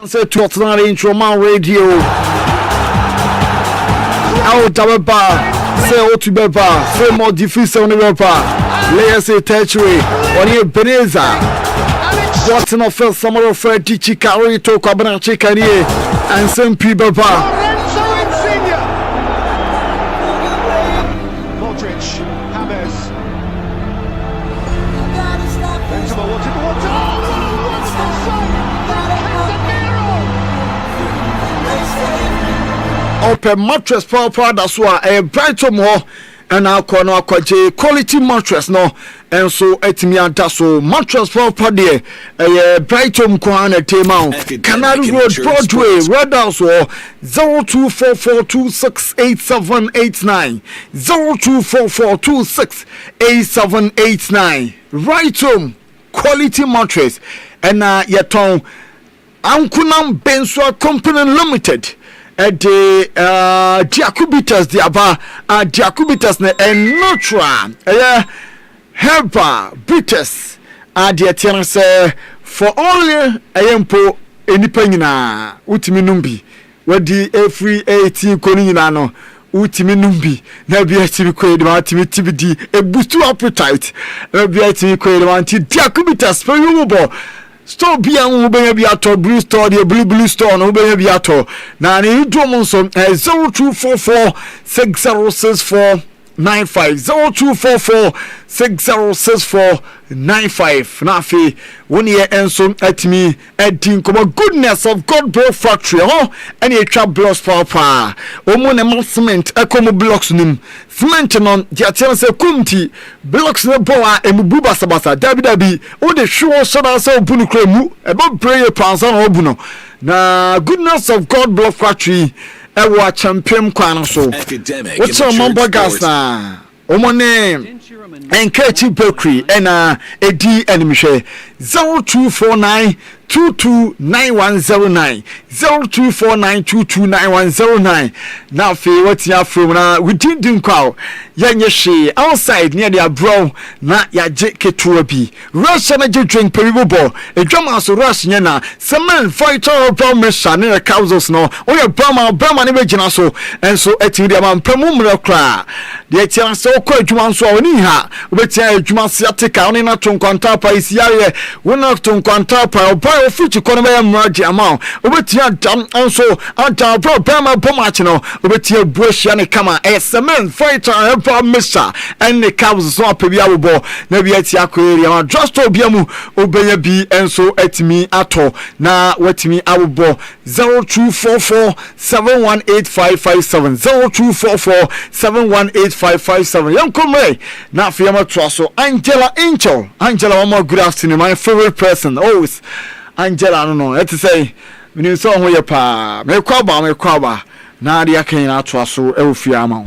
Say to Tottenham Intraman Radio. Out Tababa, say Otubeba, say more difficult on the Europa. Layers say tertiary, on your Beneza. What's in the first summer of Freddy Chikari to Cabana Chicani and some people. Open mattress power that's why a brighter more and our corner quality mattress no and so etimianta so mattress power there a brighter kwana tema Canary Road Broadway Red House 0244268789 0244268789 right home quality mattress and yaton Ankunam Benswa Company Limited the Jacobitas the aba Jacobitas na natural herba bitters the tiana for only ayempo enipa nyina utimi numbi wadi every 18 koni nyina no utimi numbi na bia timi kwedi ma timi tibidi e boost appetite na bia timi kwedi ma anti Jacobitas for you bo store bia wo benya bia to blue store the blue store no benya bia to na ni do mo so 0244 6064 95 0244606495 na fi woni e enso atimi edin komo goodness of God bro factory ho ene etwa blocks papa omo ne cement ekomo blocks nim cement no dia tell say kumti blocks no bo a emubu basabasa dabi o de hwo so da say obunu kremu e bo prayer pansa no obuno na goodness of God block factory ewa champion kwan so what's your number gas na omone enkechi bakery ena edi enimhwe 0249 229109 0249229109 na fe what ya from na within dinkwa yenye she outside near the bro na ya je ketua bi rush na je drink peribo edwama so rush nya na semen fighter bro mesha ne causes no oya brama ne begina so enso eti dia man pramu mrakra de eti so ko adwuma so oni ha obetia adwuma siatika oni na tonkwanta pa isiare wona tonkwanta pa ofichi kono mraji amount obetia dam anso anta brama bomachi no obetia buashia ne kama semen fighter bro mesha and the causes so apebia wo na bia ti akoria ma just obiamu obenya bi enso etimi ato na watimi awo 0244718557 0244718557 yankomre na fiama to so Angela one good afternoon my favorite person always Angela no let say me so ho ye pa me kwaba na dia kan na to so e ofiama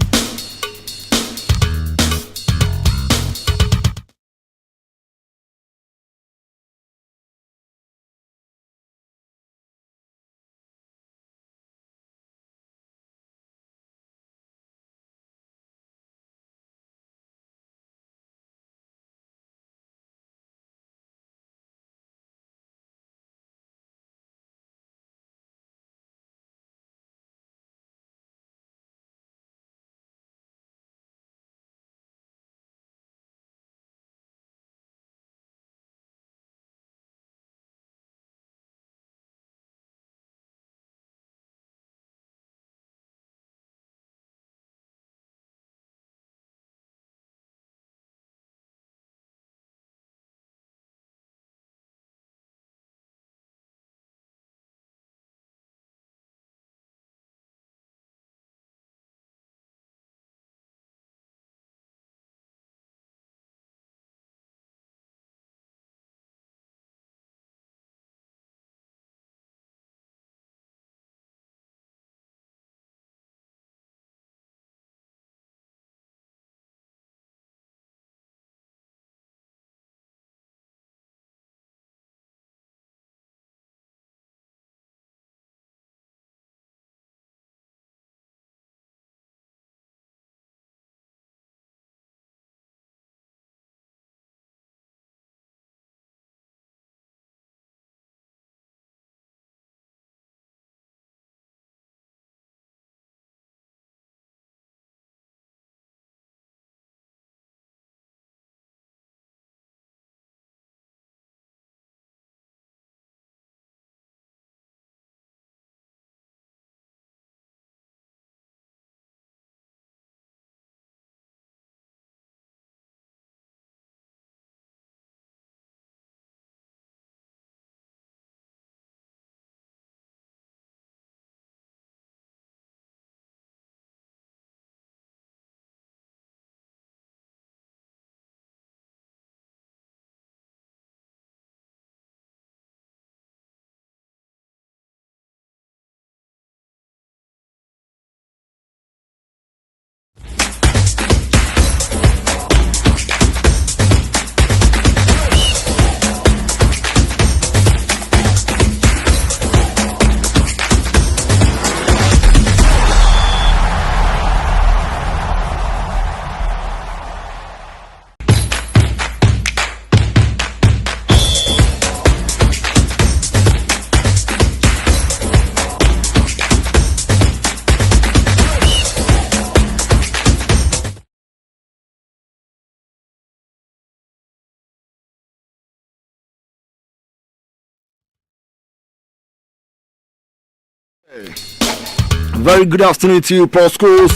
Very good afternoon to you, Paul Scholes.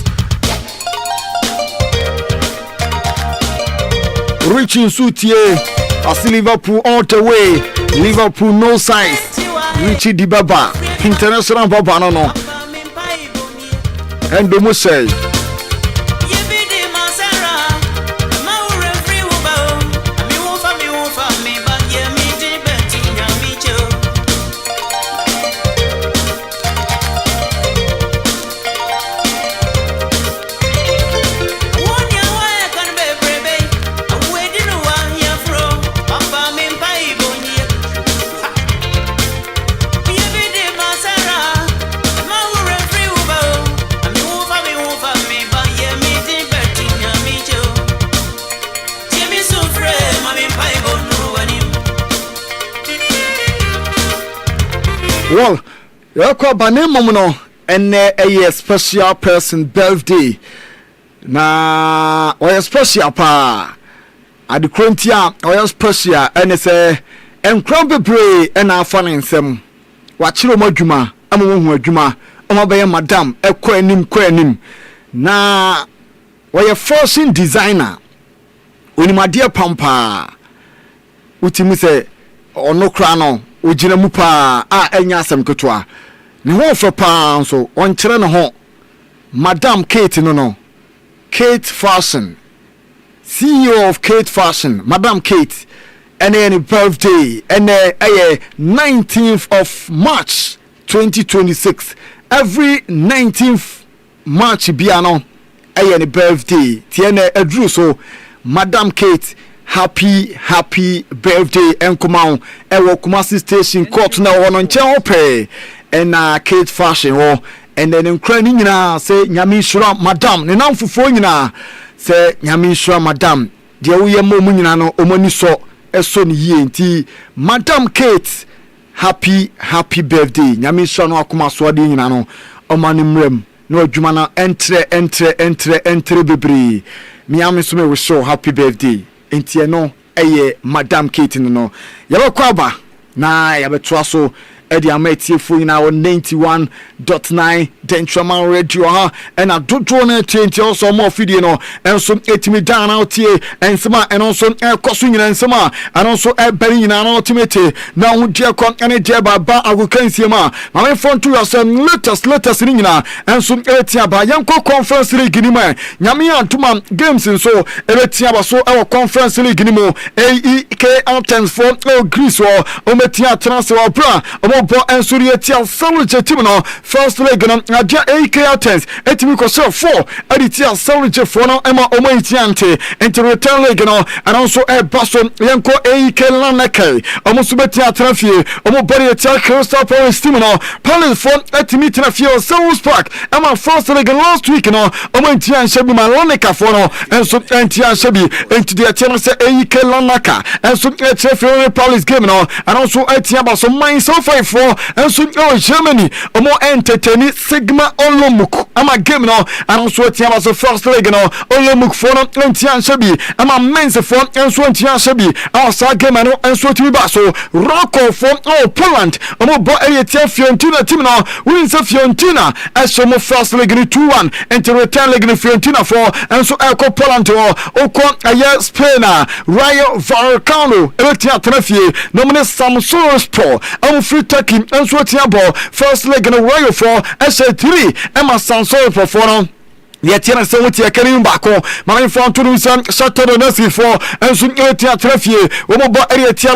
Reaching Soutier, I see Liverpool all the way. Liverpool no size. Richie Di Baba, international Baba no. And the Musay. Well, you're called by name, Momono, and a special person birthday. Na, or special pa. At the Crontia, or special, and it's a crumble bray and our fun in some. Watch your Mojuma, I'm a woman, Juma, I'm madam, a quenim. Na, or a forcing designer. When my dear Pampa, which you say, or no crano. Ujina mupa enya asem kotwa ne ho fo pa so on kire ne ho Madam Kate no Kate Fashion, CEO of Kate Fashion, Madam Kate, and any birthday and 19th of March 2026 every 19th March biano any birthday tiene edru so Madam Kate happy birthday enkomao ewo Kumasi station court na wono nche ope and Kate Fashion ho and then nkra ni nyina say nyame shura madam ne namfofo nyina say nyame shura madam de wo ye mo nyina no omani so eso ni yie nti Madam Kate happy birthday nyame shura no akoma so de nyina no omani mrem no adwuma na entre bebre miame so me we show happy birthday enti no Madam Kate no yabakwa ba na yabetwa so Eddie Ametie for in our 91.9 Dentraman Radio ha and I do draw na 20 also more video no and some 80 down out here and some and also costing and some and also bearing in an ultimate now dear con and dear ba agukansi ma my phone to us let us in and some etia ba yanko conference league ni ma nyame antuma games and so etia ba so our conference league ni mo AEK Altens for Greece or ometia transfer bra bo ensuriatia sandwich team no first leg no aja AK Altens etimi ko so 4 aditia sandwich for no ema omantiante into return leg no and also baso yanko AK Lanaka omusu betia trafie omo body atia Crystal Palace team no Palace for etimi trafie South Park ema first leg last week no omantian shebi Lanaka for no enso entia shebi into the atia say AK Lanaka enso trafie Palace game no and also etia baso mine so 5-4 and so Germany omo entertain Sigma Olomuk ama game no and also team as first leg no Olomuk for no entian shebi ama men's for and so entian shebi our sa game no and so team ba so Rocco for Poland omo bo area Fiorentina team no win se Fiorentina as so mo first leg ni 2-1 and return leg ni Fiorentina for and so Poland oko Spain Rayo Vallecano etia trafie no mene Samsung Sport free taking and sweating ball first leg in a royal for SA3 Emma Sanso for no Yetiana Sawati Akarim Bako, my phone to do some Saturday Nasi for and soon Etia Trafie, Womoba Etia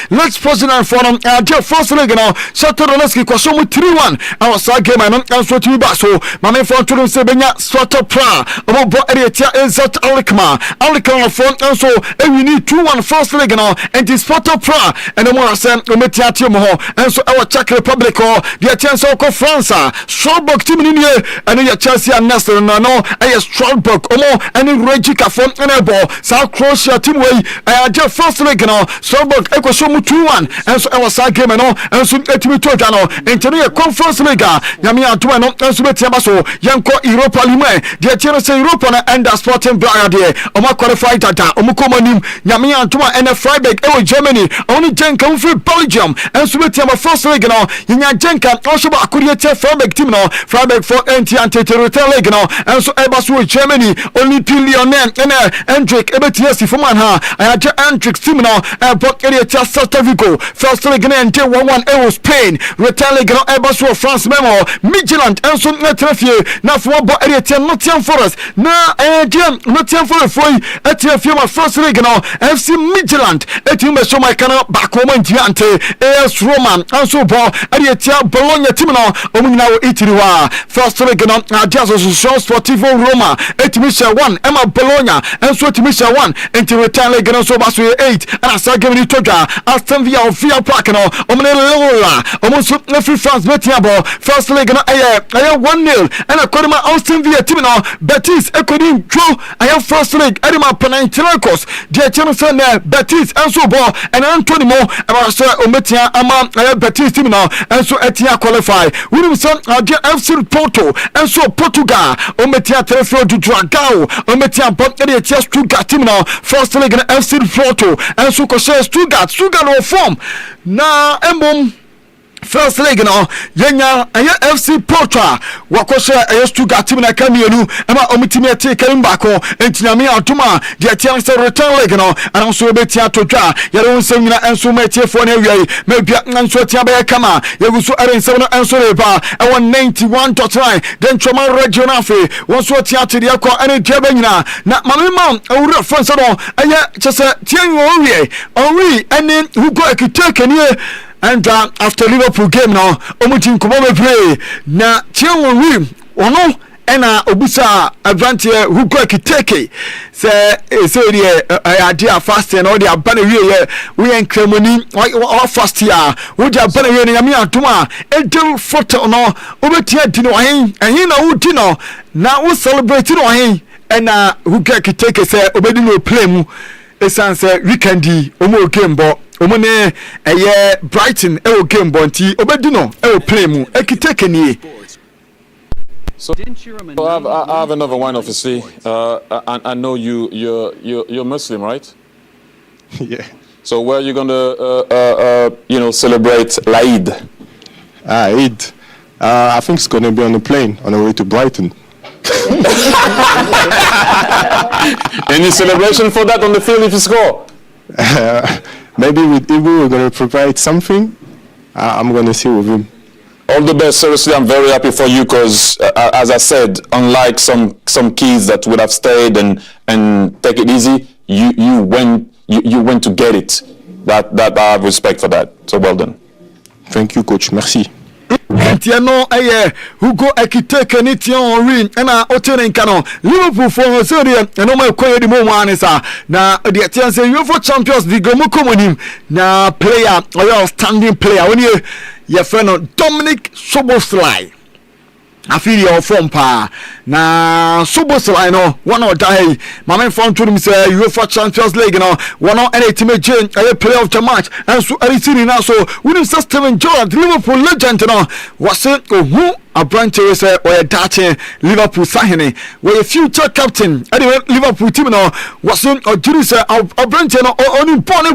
Let's President for them, dear first leg now, Saturday Nasi Kosomu 3-1, our side game and answer to Basso, my phone to do Sebenya, Swata Pra, Womoba Etia Ezat Alikama phone and so, and we need 2-1 first leg now, and this Swata Pra, and the more Sam Umetia Timo, and so our Czech Republic or the Atian Soko France, Strawberg team in here, and your Chelsea and Newcastle no Strasbourg any Regika from Enebo South Croatia team way just first leg no Strasbourg eko show mu 2-1 and so was that game no and so etimi to no interior conference league nyame atoma no and so betia baso yanko Europa League de chero say Europa na and Sporting Braga de qualified data omukomanim nyame atoma and Freiburg Germany only Jenka free Belgium and so betia first leg no nya Jenka also ba akuriete Freiburg team no Freiburg for anti-territorial league no and so ebaso Germany only Lionel and Hendrik ebetiasi for man ha ayaje Hendrik team no but area Celta Vigo first leg na ente 1-1 Spain return leg no ebaso France memo Midtjylland and so netrafie na for bo area Nottingham Forest na Nottingham Forest foi etrafie ma first leg no FC Midtjylland etim be so my kana back home ante AS Roma and so bo area Bologna team no omnyina wo itiriwa first leg no Associazione Sportivo Roma etimisha 1 Emma Bologna and so etimisha 1 into return leg no so baso 8 and asa game ni toja Aston Villa Park no omne lola omonso na free France betiabo first leg no aye 1-0 and according to Aston Villa team no Betis according to aye first leg Edema Panathinaikos de channel say na Betis and so ball and Anthony Mo about say ometia ama aye Betis team no and so etia qualify we know some FC Porto and so Portugal ometia Trefio du Dragao ometia but the Stuttgart team no first leg na FC Porto and so ko Stuttgart no form na embom first leg no yenya FC Porto wakoshe Stuttgart team na kamienu ama omitimi atake mbako entinyame atoma de atian se return leg no and so betia todwa yare wonsem nyina enso matiefo na wiai mabia nso tia be kama yeguso arensem no enso leba e 91.9 den choma regional fe wonso tia tede akọ ene diaba nyina na mamema awura fansa no eye chese tianwo owie ene hugo ekitake nie. And after Liverpool game now, omutin kumobe play na tianwo wi ono ena obusa advantage who go kiteke say the idea fast and all the abana we en kremoni or fast ya we the abana we nyame atoma edel photo no obetia di no hen na udi no na we celebrate no hen ena who go kiteke say obedi no play mu esan say weekendi omo game bo omone eye Brighton e o game bonti obedi no e o play mu ekiteke ni. So I have another one, obviously. I know you're Muslim, right? Yeah. So where are you gonna celebrate Eid? Eid. I think it's gonna be on the plane on the way to Brighton. Any celebration for that on the field if you score? Maybe with Ibu we're gonna provide something. I'm gonna see with him. All the best. Seriously, I'm very happy for you because, as I said, unlike some kids that would have stayed and take it easy, you went to get it. That I have respect for that. So well done. Thank you, coach. Merci. Tiano aye Hugo Ekiteke ni Tian win na otene nkano Liverpool for Serie no ma koye di mo anisa na the Tian say UEFA Champions League mo komonim na player or outstanding player oni ye friend Dominic Soboslai afili your form pa na Soboslai no one of die mama phone to him say UEFA Champions League no one of any team change a player of the match and so everything now so we Steven Gerrard Liverpool legend no was it who a branch say or dating Liverpool sahene where a future captain anyway Liverpool team no was it or Judy say a branch no only ball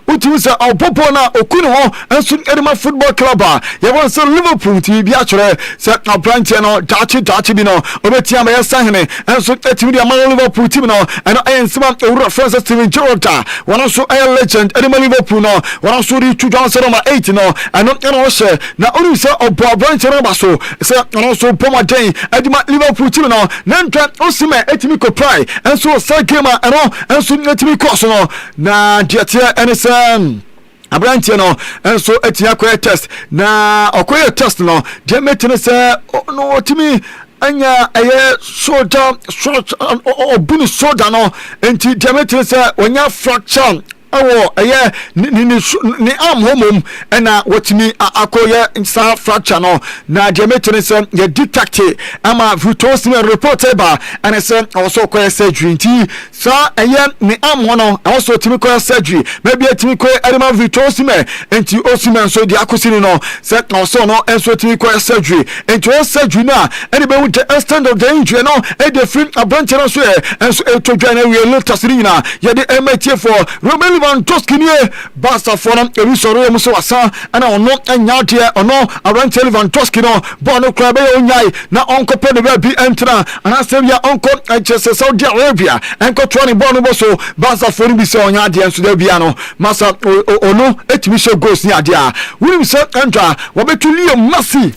uti say a popo na okuno and so Edema Football Club ya want say Liverpool team bi actually say a branch no dachi bi no obetia ma sahene and so team dia Liverpool team no and I am some reference Steven Gerrard one also a legend Edema Liverpool no one also reach 2008 no and no say na only say a branch no baso say also Poma Day Edema Liverpool team no nantwa osime etimi ko pry and so say game and so etimi course no na dia anything Abrantie no enso etia kwere test na okwere test no de metene say no otimi anya aye soda obunu soda no enti de metene say onya fracture ɛwɔ ɛyɛ ne arm homom ɛna wɔtumi akɔyɛ saa fracture no na deɛ mɛtene sɛ yɛ detect ama Vitosime report ba ɛne sɛ ɔwɔsɔ kɔyɛ surgery nti saa ɛyɛ ne arm hɔ no ɔwɔsɔ tumi kɔyɛ surgery maybe tumi kɔyɛ ɛdema Vitosime nti Osimhen nso de akɔsi no sɛ ɔwɔsɔ no nso tumi kɔyɛ surgery nti ɔyɛ surgery no a ɛne bɛhu the extent of the injury no ɛde firi aberante no so nso ɛtɔ dwa no awie latest no nyinaa yɛde ɛmɛtie for Robert Lewandowski nie Barca-foɔ no ɛbi sɔre mu sɛ wasa ɛna ɔno ɛnya adeɛ ɔno aberante Lewandowski no bɔɔl no koraa bɛyɛ ɔnyae na ɔnkɔpɛ ne baabi ɛntena anaasɛ bia ɔnkɔ ɛkyɛ sɛ Saudi Arabia ɛnkɔtoa ne bɔɔl no bɔ so Barca-foɔ no bi sɛ ɔnya adeɛ nso da bia no masa ɔno ɛtumi hyɛ goals ne adeɛ a wonim sɛ ɛntwa wɔbɛtu Leo Messi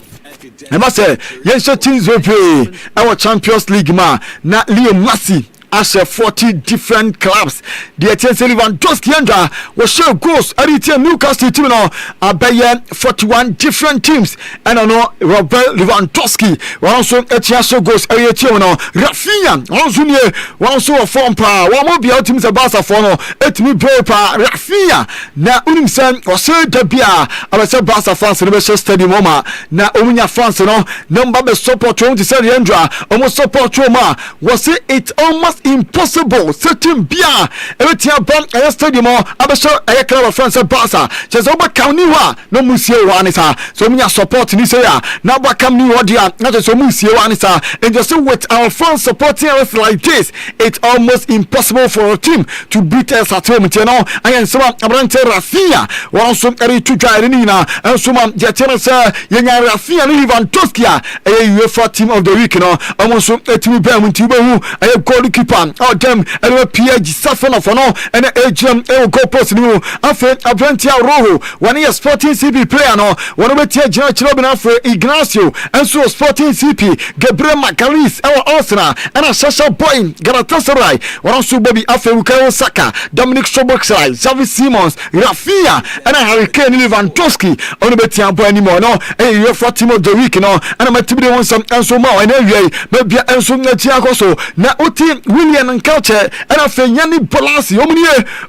ɛma sɛ yɛnhyɛ teams bebree ɛwɔ Champions League ma na Leo Messi ahyɛ 40 different clubs deɛ tiɛ sɛ Lewandowski ɛndwa wɔhyɛ goals ɛde tiɛ Newcastle team no abɛyɛ 41 different teams ɛna no Robert Lewandowski wɔn nso ɛtia hyɛ goals ɛyɛ tiɛ no Rafinha wɔn nso nie wɔn nso wɔ form paa wɔn mo bia team sɛ Barca-foɔ no ɛtumi brɛ paa Rafinha na unim sɛ wɔhyɛ da bia abɛsɛ Barca fans no bɛhyɛ stadium ɔma na ɔmunya fans no number bɛ support wɔn te sɛ ɛndwa ɔmo support wɔn a wɔsɛ it almost impossible certain bia ebetia ban ɛyɛ stadium abɛhyɛ ɛyɛ club of France Barca kyerɛ sɛ wobɛkam ni hɔ a na musie wɔ ane saa so munya support ni sɛ a na wobɛkam ni hɔ deɛ na kyerɛ sɛ musie wɔ ane saa and just with our fans supporting us like this it's almost impossible for a team to beat us at home nti no ayɛ nsɛm a aberante Rafinha wɔn nso ɛde to dwa ɛde ne nyinaa nso ma deɛ kyerɛ sɛ yɛnya Rafinha ne Lewandowski a ɛyɛ UEFA team of the week no ɔmo nso ɛtumi bɛn mu nti wobɛhu ɛyɛ goalkeeper dem ɛna PG Safon of no ɛna AGM goal post ni mu afei aberante Rojo wɔn yɛ Sporting CP player no wɔn bɛtia gyina kyerɛ bi na afei Ignacio nso Sporting CP Gabriel Magalhaes ɛwɔ Arsenal ɛna Sasha Boy Galatasaray wɔn nso bɔ bi afei Bukayo Saka Dominic Szoboszlai Xavi Simons Rafinha ɛna Harry Kane Lewandowski wɔn bɛtia bɔ anim no ɛyɛ UEFA team of the week no ɛna matibide wɔn nsɛm nso ma wɔn awie mabia nso n'akyi akɔ so na oti William and culture and a Fenyani Bolasi,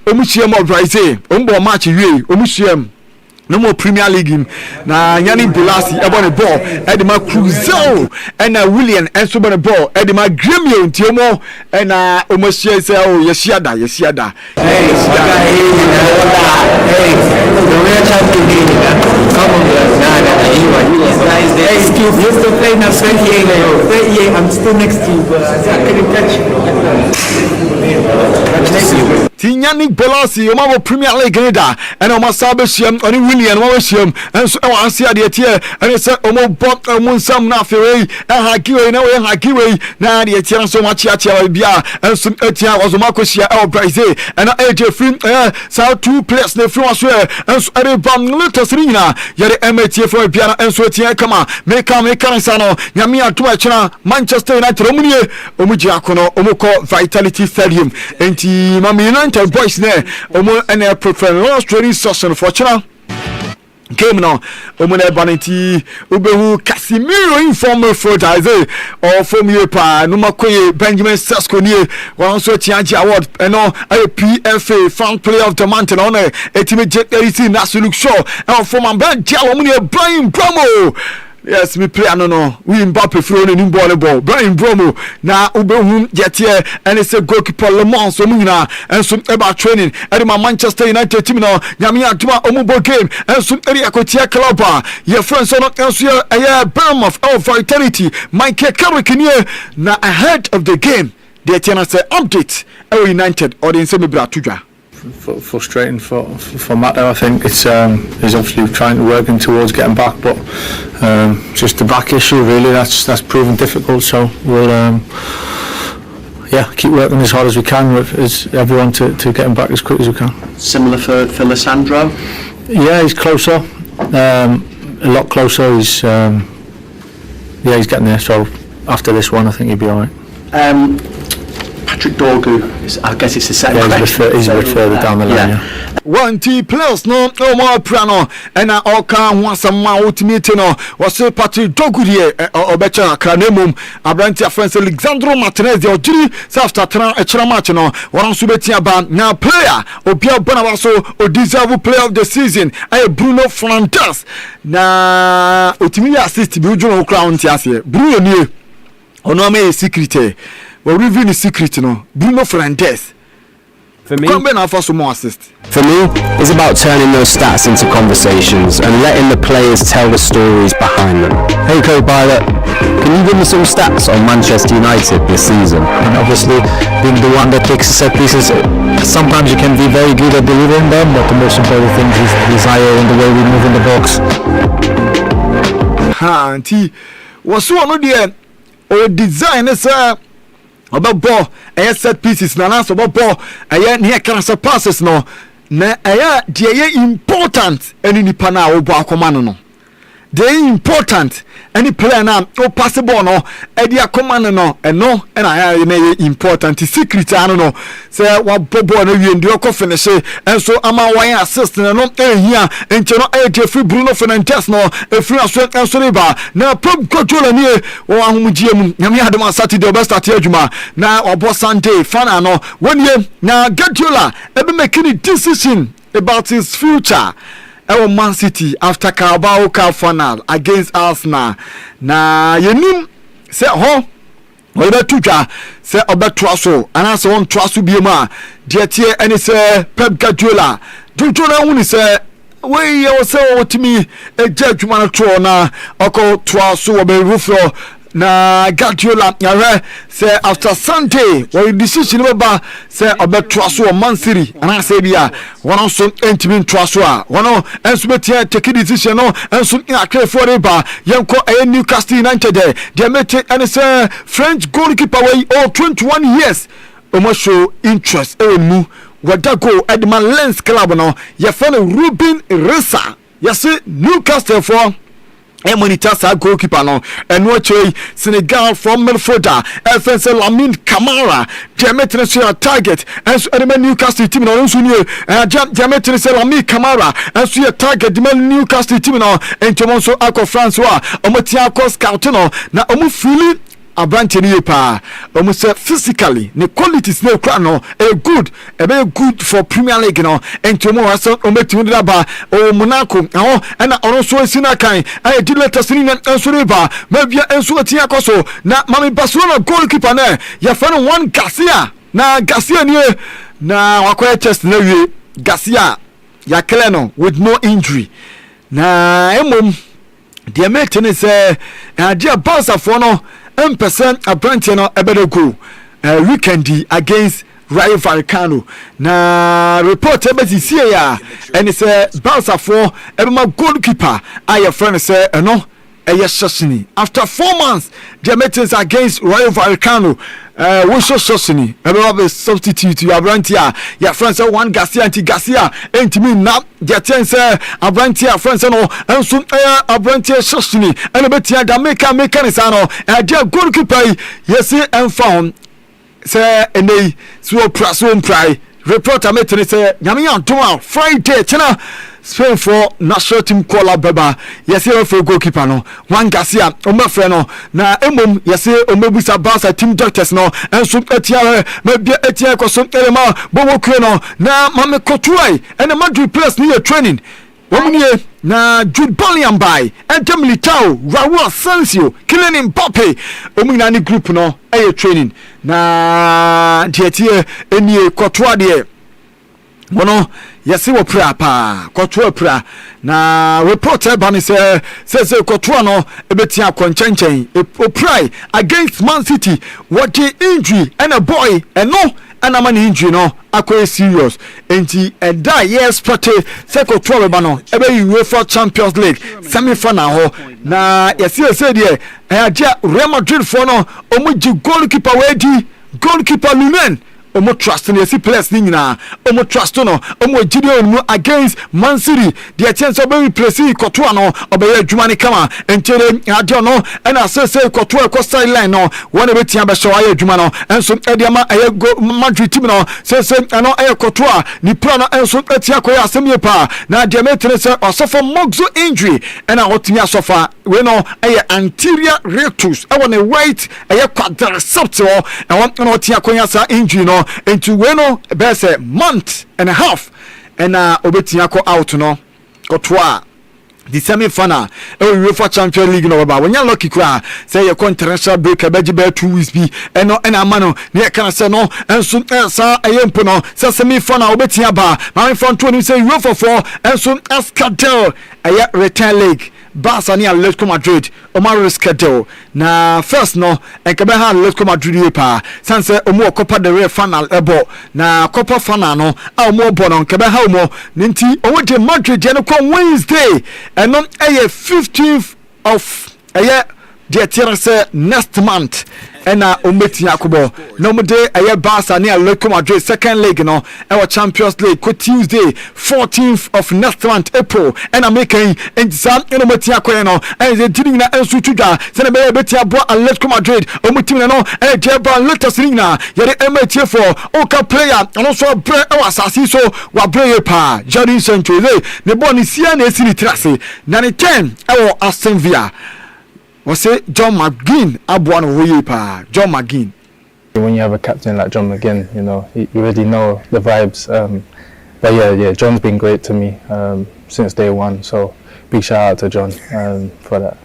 Omuchiam of Brazil, Umbo match you, Omuchiam. No more Premier League na Yanni Bolasi about the ball Edema Cruzel and William and so the ball Edema Gremio Tiomo and Omoshia say oh yesiada hey the real champion come on you used to play now 38 I'm still next to you but I couldn't catch you Yanni Bolasi Omabo Premier League leader and Omasabesham on William Washam and so I see the tier and it's a Omobot Munsam Nafi and Hakiwe no Hakiwe now the Etian so much Bia and some Etia was Makosia El Brazil and AJ Film South 2 players the France and so a bomb little Serena Yet MAT for Piana and so Tia Kama make Sano Yamia Tuachana Manchester United Romunie Omujakono Omoko Vitality Stadium and Mami boys there omo ene prefer training session for channel game no omo na baneti ubehu Casemiro informal fertilizer or from you pa no makoye Benjamin Sesko nie wan so tianji award eno PFA fan player of the month on etime jet 30 national show and from am dia omo ne Brian Bromo. Yes, me play no. We Mbappe throw in ball. Brian Bromo na ubehum jetie and it's a goalkeeper Le Mans so muna and some about training. And my Manchester United team no nyame atuma omubo game and some area kotia club. Your friends are not also a Bournemouth of Vitality. Michael Carrick na ahead of the game. The channel say update United or the semi bra frustrating for Matt. I think it's he's obviously trying to working towards getting back, but just the back issue really that's proven difficult. So we'll keep working as hard as we can with everyone to get him back as quick as we can. Similar for Lissandro? Yeah, he's closer, a lot closer. He's he's getting there. So after this one, I think he'll be alright. Patrick Dorgu, I guess it's the second. Yeah, he's a bit further down the line. Yeah. one T players no more prano and all can once a man ultimate no was a party dogudie or better cranemum Abrantia friends Alexandro Martinez the Ojiri South Tatra match no one subetia ban now player Obia Bonavaso or deserve player of the season I Bruno Fernandes na ultimate assist Bruno Crown Tiasie Bruno nie ono me secret we review the secret no Bruno Fernandes. For me, assist. For me, it's about turning those stats into conversations and letting the players tell the stories behind them. Hey, co-pilot, can you give me some stats on Manchester United this season? And obviously, being the one that takes set pieces, sometimes you can be very good at delivering them, but the most important thing is the desire and the way we move in the box. Auntie, what's one of the design is about ball set pieces na so about ball near cancer passes no na dey important any nipa na wo ball akoma no dey important any player na o pass ball no e dey akoma no eno na na important secret anu no say wa ball na wie ndi o finish enso ama wan assist na no ehia enche no dey free Bruno Fernandes no e free aso enso riba na pop control ni o ahomgie mu nyame adom Saturday best start adwuma na obo Sunday fan no woni na Guardiola e be making decision about his future Man City after Carabao Cup final against Arsenal na yenim se ho we be tuja se obeto so ana se won to so biema de tie eni se Pep Guardiola jojo na huni se we ye se otimi eja adwuma na to na oko to so we be rufro na Guardiola yare say after Sunday we decision baba say obeto so Man City ana say bia one so entimi to so a one enso betia take decision no enso akre for riba yenko Newcastle United they mete and say French goalkeeper we 21 years almost show interest mu wadago Edman Lens club no ye follow Ruben Ressa yes Newcastle for monitor sa goalkeeper no eno chei Senegal from midfielder FNC Lamine Camara Diametre so target and enemy Newcastle team no nso nie Diametre so Lamine Camara and so target the Newcastle team no entomo so akọ France wa omotia akọ scout no na omo fully Abranti ni pa almost physically the qualities no kra no good be good for Premier League no entomo waso ometu ndaba o Monaco and also sina kan I did let us in enso riba maybe enso atia koso na mami Barcelona goalkeeper na ya fano one Garcia na Garcia ni na wakoya chest na wie Garcia ya Keleno with no injury na emom the mate say dia Barca for no percent Abranti no ebedo go weekend against Rayo Vallecano na report ebesi see ya and say Barca for ebema goalkeeper aye friend say no Shashini after 4 months their meetings against Rayo Vallecano we show Shashini ebema substitute you Abranti your friend say one Garcia anti Garcia enti me na their ten say Abranti friend say no enso Abranti Shashini and betia da make ni no their goalkeeper yes and found say enei so praso mprai reporter meeting say nyame antoma Friday chena Spain for national team call beba yesi for goalkeeper no one Garcia omafre no na emom yesi omebusa Barca team doctors no enso etia maybe etia ko so elema bobo kure no na mame kotuai and Madrid players need training womunie na Jude Bellingham by and Militao Raul Asensio Kylian Mbappe omina ni group no training na tietie enie kotua de wono yesi wo pra pa kotua pra na reporter bani say kotua no ebetia konchenchen oprai against Man City what the injury and a boy and no and a man injury no akwe serious enti eda yes party say kotua be no ebe UEFA Champions League semi final ho na yesi say there Real Madrid for no omuji goalkeeper wedi goalkeeper Lumen omo trust no yesi players ni nyina omo trust no omo gidi on against Man City the chance of be replace Kotoa no obeye adwuma ne kama entere adio no na say Kotoa ko sideline no wona betia be show aye adwuma no enso ediama aye go Madrid team no say no aye Kotoa ni pro no enso etia ko ya asem ye pa na de metre say osofo mogzo injury na otimi asofa we no aye anterior rectus e wona right aye quadriceps e wona otia ko ya sa injury no into we no be say month and a half na obetia ko out no Kotoa the semi-final UEFA Champions League no ba wonya lucky kra say your international break abeji be 2 weeks bi eno na amano ne kan say no enso sa ayempo no say semi-final obetia ba ma front to say UEFA for enso Escadel aya return leg Barca ni Atletico Madrid Omar schedule na first no enkabe ha Atletico Madrid pa sanse omo Copa del Rey final ebo na Copa final no a omo bo no enkabe ha omo nti omo de Madrid je no kon Wednesday and on 15th of the say next month and ometi yakubo no mo de Barca ni Atletico Madrid second leg no our Champions League ko Tuesday 14th of next month April and making exam no meti yakoye no and the team na ensu tuga se na be beti abo Atletico Madrid ometi no and je ba latest na yere emeti for oka player and also bre asasi so wa bre pa Jadon Sancho ne boni sia na esiri trase na ne 10 Aston Villa was it John McGinn John McGinn. When you have a captain like John McGinn, you know, you already know the vibes. But yeah, John's been great to me since day one. So big shout out to John for that.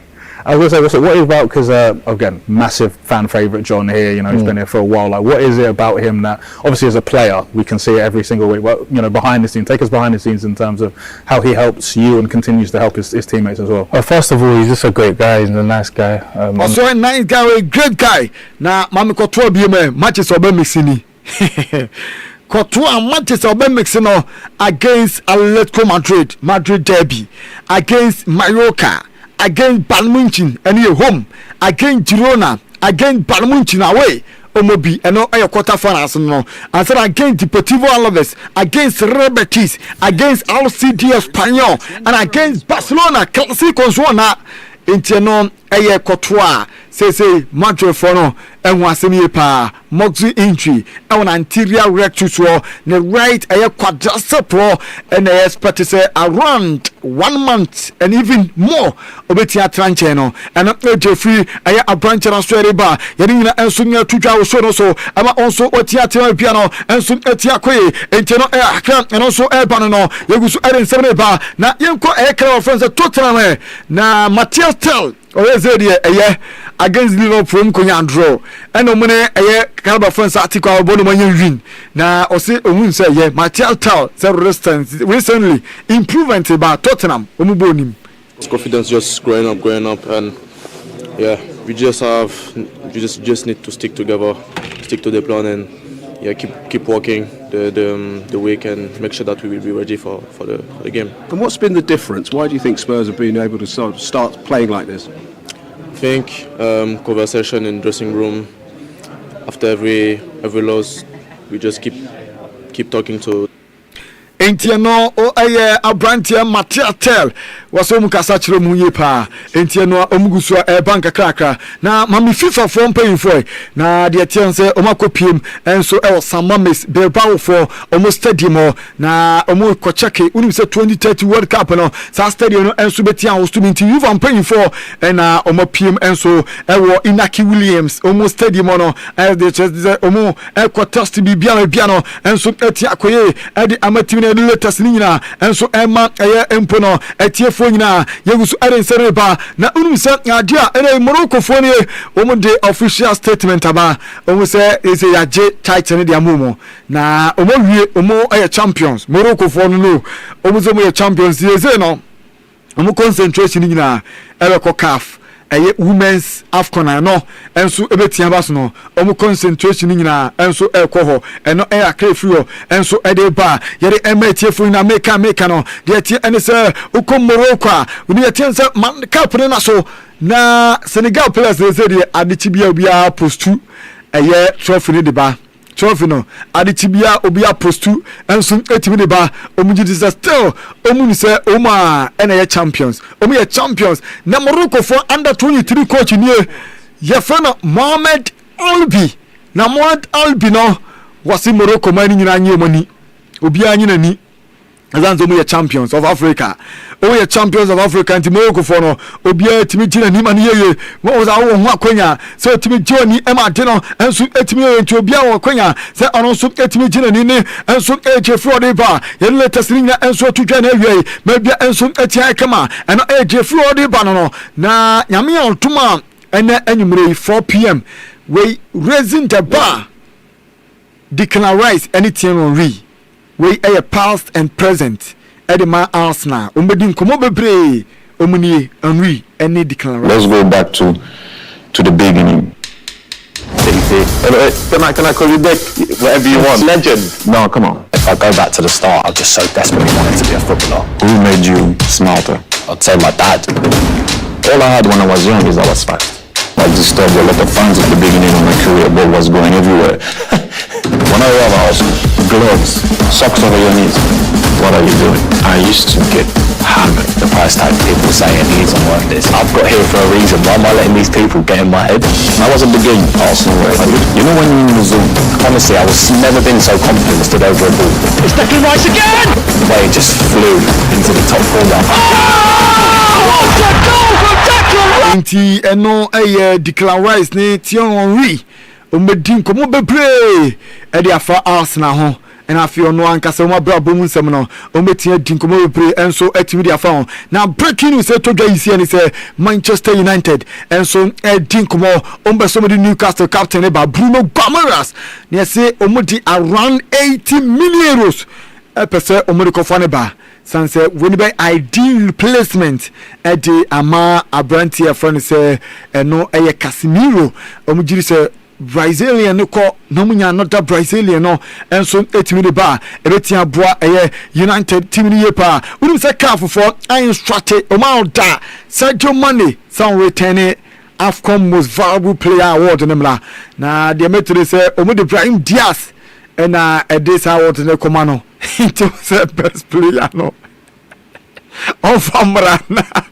I was going to say, what is about, because again, massive fan favourite John here, you know, he's been here for a while. Like, what is it about him that, obviously as a player, we can see it every single week, but, you know, behind the scenes, take us behind the scenes in terms of how he helps you and continues to help his teammates as well. Well, first of all, he's just a great guy, he's a nice guy. Also a nice guy, a great guy. Now, Mami Kotoa BM, matches obe mixini. Kotoa matches obe mixino against Atletico Madrid derby, against Mallorca, against Bayern Munich and your home, against Girona, against Bayern Munich away. Omobi and no quarter finals no. And so against Deportivo Alaves, against Real Betis, against LCD Espanyol, and against Barcelona Clásico Zona. Inteno eye Kotoa say Madrid for no and wasemi pa moxie injury and anterior rectus ne right eye quadriceps and I expect to say around 1 month and even more obetia tranche no and Jeffrey eye a branch and story bar yedina enso nya tudwa so ama also otia tema piano enso etia koye inteno and also urban no yegusu eren 7 bar na yenko ekra friends Tottenham na Matthias Tell against Liverpool konya draw and omune Calaba France article about win na ose ohun say Matthias Tell recently improvement about Tottenham omubonim confidence just growing up and yeah we just need to stick together, stick to the plan and yeah keep working the week and make sure that we will be ready for the game. And what's been the difference? Why do you think Spurs have been able to start playing like this? I think conversation in dressing room after every loss, we just keep talking to. Entiano o abrantia Matthias Tell was omukasa chiro munye pa entiano omugusu banka krakra na mami FIFA for paying for na de atianse omakopiem enso Samames Bilbao for almost stadium na omu kocheke unim se 2030 World Cup no sa stadium no enso betia host to minti you paying for na omopiem enso Inaki Williams almost stadium no de omu test bibia no enso etia koye de amati latest nina enso ema empo no etiefo nyina yegusu aren ba na unum se adia ere Morocco fo ne omu de official statement aba omu se ese yaje title de amumo na omu wie omu champions Morocco fo no omu zo mo champions yeze no omu concentration nyina ere ko CAF women's AFCON no enso ebetia baso no omu concentration nyina enso ekoho eno akrefuo enso ede ba yere emetiefo na meka no de tie ene se ukom Morocco uni tie se cup ne na so na Senegal players they say de adechibia bia postu trophy ne de ba trophy no ade tibia obi apostu enso etimi de ba omuji still omuni se oma ena ye champions omu ye champions na Morocco for under 23 coach nie ye fana Mohamed Albi na Mohamed Albi no wasi Morocco mani nyina anyi omani obi anyi nani azanzo mu ye champions of Africa o ye champions of Africa nti Morocco for no obi etimi gina ni mani yeye mo za wo ho akwanya se etimi joni ema de no enso etimi nti obi a wo akwanya se ono so etimi gina ni ne enso eje fro de ba ye latest ni na enso tudwa na awie ma bia enso etia kama eno eje fro de ba no na nyame ontuma ene anyumre 4 pm we raising the bar Declan Rice anything on we a past and present Edema Arsenal umbedi komo bebre omuni Henry any Declan Rice. Let's go back to the beginning. Can I call you Dick? Whatever you want. Legend. No, come on. If I go back to the start, I just so desperately wanted to be a footballer. Who made you smarter? I'd say my dad. All I had when I was young is I was fast. I disturbed a lot of fans at the beginning of my career, but was going everywhere. When I arrived at Arsenal, gloves, socks over your knees. What are you doing? I used to get hammered. The price tag, people saying he isn't worth this. I've got here for a reason. Why am I letting these people get in my head? I wasn't the game Arsenal were. You know when you're in the zone? Honestly, I was never been so confident and stood over a ball. It's Declan Rice again! The way it just flew into the top corner. Oh! What a goal from Declan Rice! Inti eno Declan Rice ne Thierry Henry omedin komo bebre e de afa Arsenal ho na afi ono ankasa mo bra bomu nsem no ometia din komo bebre enso atimi de afa ho na breaking news etodwa yisi ani se Manchester United enso din komo ombeso mo Newcastle captain ba Bruno Guimaraes ne se omodi around 80 million euros pese omodi kofane ba sanse when by ideal replacement at the ama abranti friend say no Casemiro omujiri say Brazilian no ko no munya another Brazilian no enso etimi de ba ebetia boa United team ni yepa unim say caf for I instructed da Sadio Mane some returning AFCON most valuable player award na the metre say omudi Brahim Diaz and this award ne komano into the best player no Famrana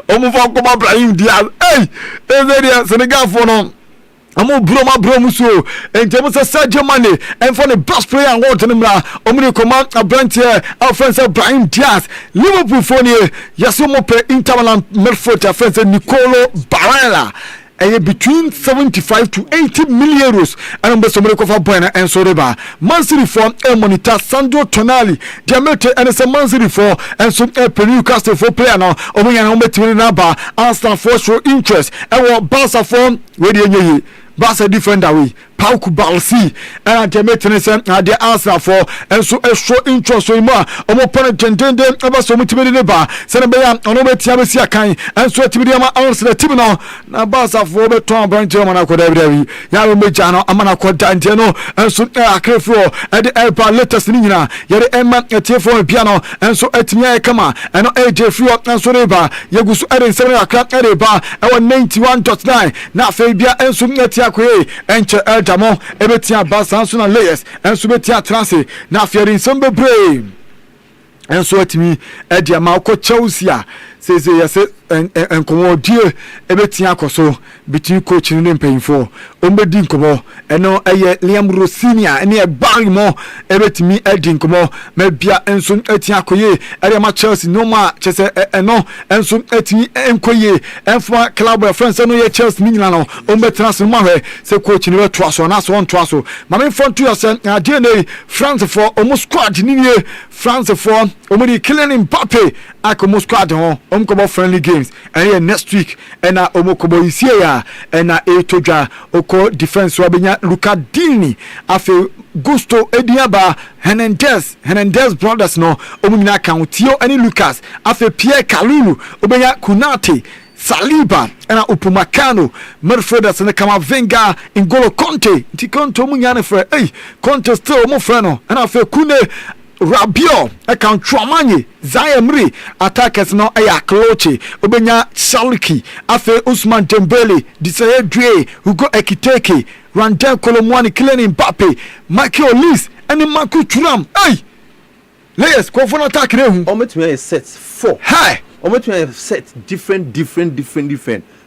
Omufakoma Brahim Diaz hey Senegal for no Amo bro so and James Sadio Mane and for the best player award nimra omuni command abrantie offense Brahim Diaz Liverpool for ne yasomo pe Interland midfield offense Nicolo Barella between 75 to 80 million euros and somebody cover Buena and Soreba. Man City for a monitor Sandro Tonali, Diamante and some Man City for and some Newcastle for player now. Omoyan Ometin Naba, Arsenal for show interest, and what Barca for radio. Barca defender we Pauku Balsi and Diamante and the Arsenal for and so a show interest so more. Opponent Tendende about so much neba. Senabayan Onometia Kai and so Tibiama Arsenal Tibino. Na Barca for the Tom Branch German Kodavi. Yaru Mejano Amana Kodanteno and so Akrefro at the airport latest Nina. Yari Emma Etiefo piano and so Etimia Kama and AJ Free up and so Reba. Yagus Eden 7 o'clock at Reba. Our 91.9. Na Fabia and so Netiakwe and Damo ebetia basanso na layers enso betia transe na afiare nsombe brain enso atimi edia ma ko Chelsea say yes enkomo die ebetia akoso between coach ni mpanyfo ombedi nkomo eno Liam Rossinia ene Barimo ebetimi edi nkomo mabia enso etia akoye ere ma Chelsea no ma chese eno enso etimi enkoye enfo club friends no ye Chelsea ni nyina no ombetrans mo hwe se coach ni weto aso na so on to aso ma me front to yourself ade na France for almost squad ni nie France for omudi Kylian Mbappe akomo squad ho omkobo friendly games and next week and omokobo isia and etodwa oko defense wabenya Lucadini afi Gusto Ediaba Hernandez brothers no omuna countio any Lucas afi Pierre Kalulu obenya Kunate Saliba and Upamecano midfielders and Camavinga N'Golo Conte Tikonto munyane fre Conte still mo freno and afi Kune Rabiot account Tramani Zayemri attackers no aya Kloche obenya Shaliki afe Usman Dembele Disaye Due Hugo Ekiteke Randall Colomwani, Kylian Mbappe, Michael Olise, and Marcus Thuram. Hey, let's go for an attack. Almost we have set 4. Hi, almost we have set different.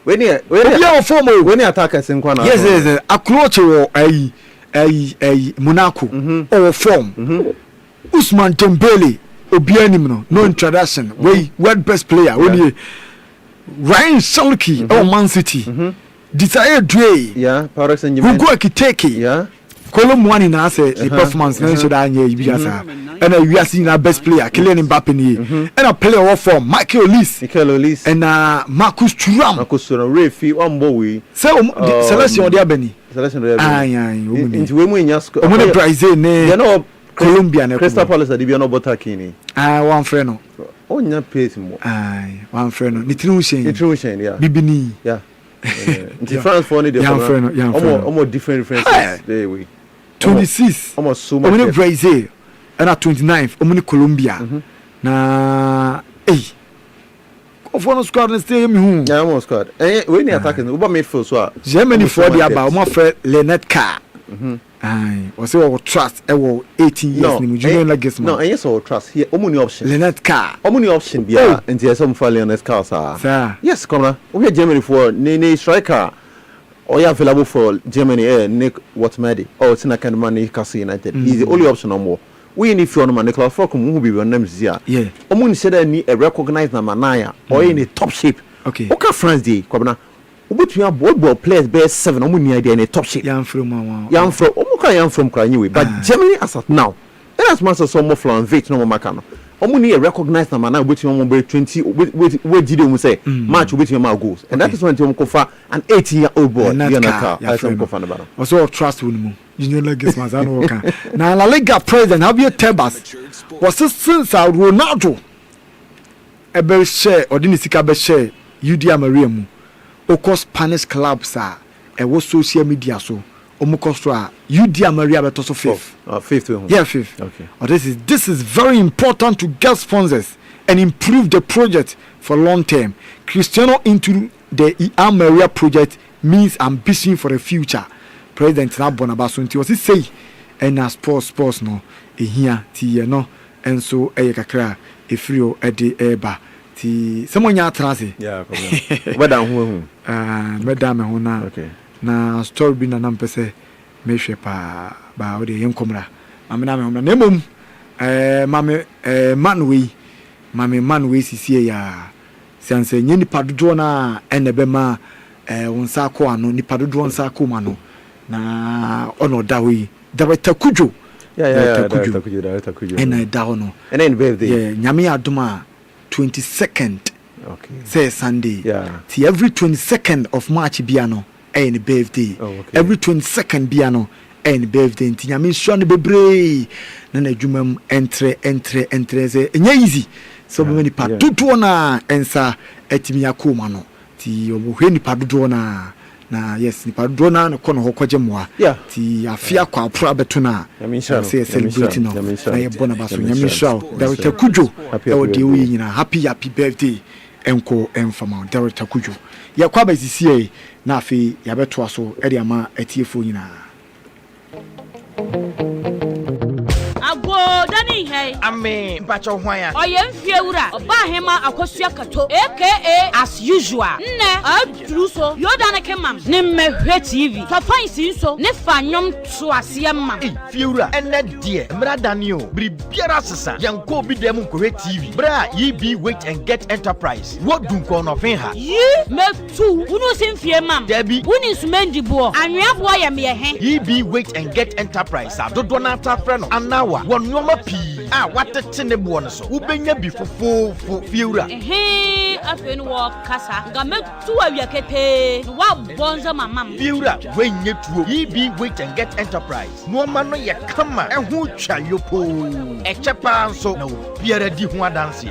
When you attackers in Kwana. Yes, a cloche or a Monaco or form. Usman Dembele, Obianimno, no introduction. World best player. When you Ryan Shalky or Man City. Desire Dre. Yeah, Paris and Juventus. Hugo Kiteke. Yeah. Column one in us the performance should I and we are seeing our best player Kylian Mbappe and a player of form Michael Olise and Marcus Thuram Refi one boy selection de Abeni into women just Brazil you know Colombia Crystal Palace that you know Botakini one friend no on your pace more one friend no Nitruchen yeah Bibini yeah in France for any almost different there we 26 almost so much Brazil and at 29th omuni Colombia na of one squad and stay me home yeah almost squad when you attacking over midfield so Germany for the about my friend Leonard Carr was say trust 18 years ni junior legacy no yes or trust here omuni option Leonard Carr omuni option bia and there some for Leonard Carr sir yes come on we Germany for ne striker or you available for Germany Nick Watmedi or Tina Kanman Newcastle United is the only option no more we need for no Nicolas Fokum who be your names here yeah omuni said I need a recognized number 9 or in a top shape okay France day kwabna obetua ball players best 7 omuni idea in a top shape yam from Kranyiwe but Germany as of now and as much as some more from Vich no more makano omuni a recognized number 9 obetua mo 20 we did we say match obetua ma goals and that is when you kofa an 18-year-old boy I some kofa about also trust with junior legacy mazano kan na La Liga president Javier Tebas was since Ronaldo ebe share odini sika be share UD Maria mu okos Spanish clubs e wo social media so omukos UD Maria beto so fifth yeah fifth okay this is very important to get sponsors and improve the project for long term. Cristiano into the Maria project means ambition for the future. President Nabonabasunti was say and sports no here ti no and so kakra efrio ede eba ti someone ya trase yeah madam hu madam hu na okay na story bi na nampese mehwe pa ba ode yenkomra amena me homna nemom manwe sisie ya sanse nyeni padodo na enebema wonsa ko ano ni padodo wonsa ko mano na ono dawi director Kujo director Kujo and dawo no and then birthday yeah nyame adoma 22nd okay say Sunday yeah see every 22nd of March biano any birthday every 22nd biano any birthday nti nyame so no bebre na na adwumam entre say enya easy so many padodo na ensa etimi akoma no ti obohwe ni padodo na yes ni padodo na no kono hokoje moa ti afia kwa apra betuna say celebrate no na ye bona baso nyame so director Kujo e wode wi nyina happy birthday enko enfama director Kujo ya kwa ba sisi na afi ya beto aso e de ama atiefo nyina Dani hey ame mpacho hwan oyemfie wura oba hema akosua kato aka as usual nne aduru so yoda ne kemam ne mehwe TV to fansi so ne fanyom to ase mam fie wura enne de mra Dani o bribiara sesa yanko bi dem nkohwe TV bra yi be wait and get enterprise wodun ko no fen ha yi metu unu simfie mam debi uni sumendi bo anweafo ya me he yi be wait and get enterprise adodo na atafre no anawa wonoma pi watete ne bo no so ubenya bi fofo fiewura afenu wo kasa ga metu awia kete wa bonza mamam fiewura wenye tuo yi be wait and get enterprise no ma no ye kama ehu twa yopo echepa nso na obiara di ho adanse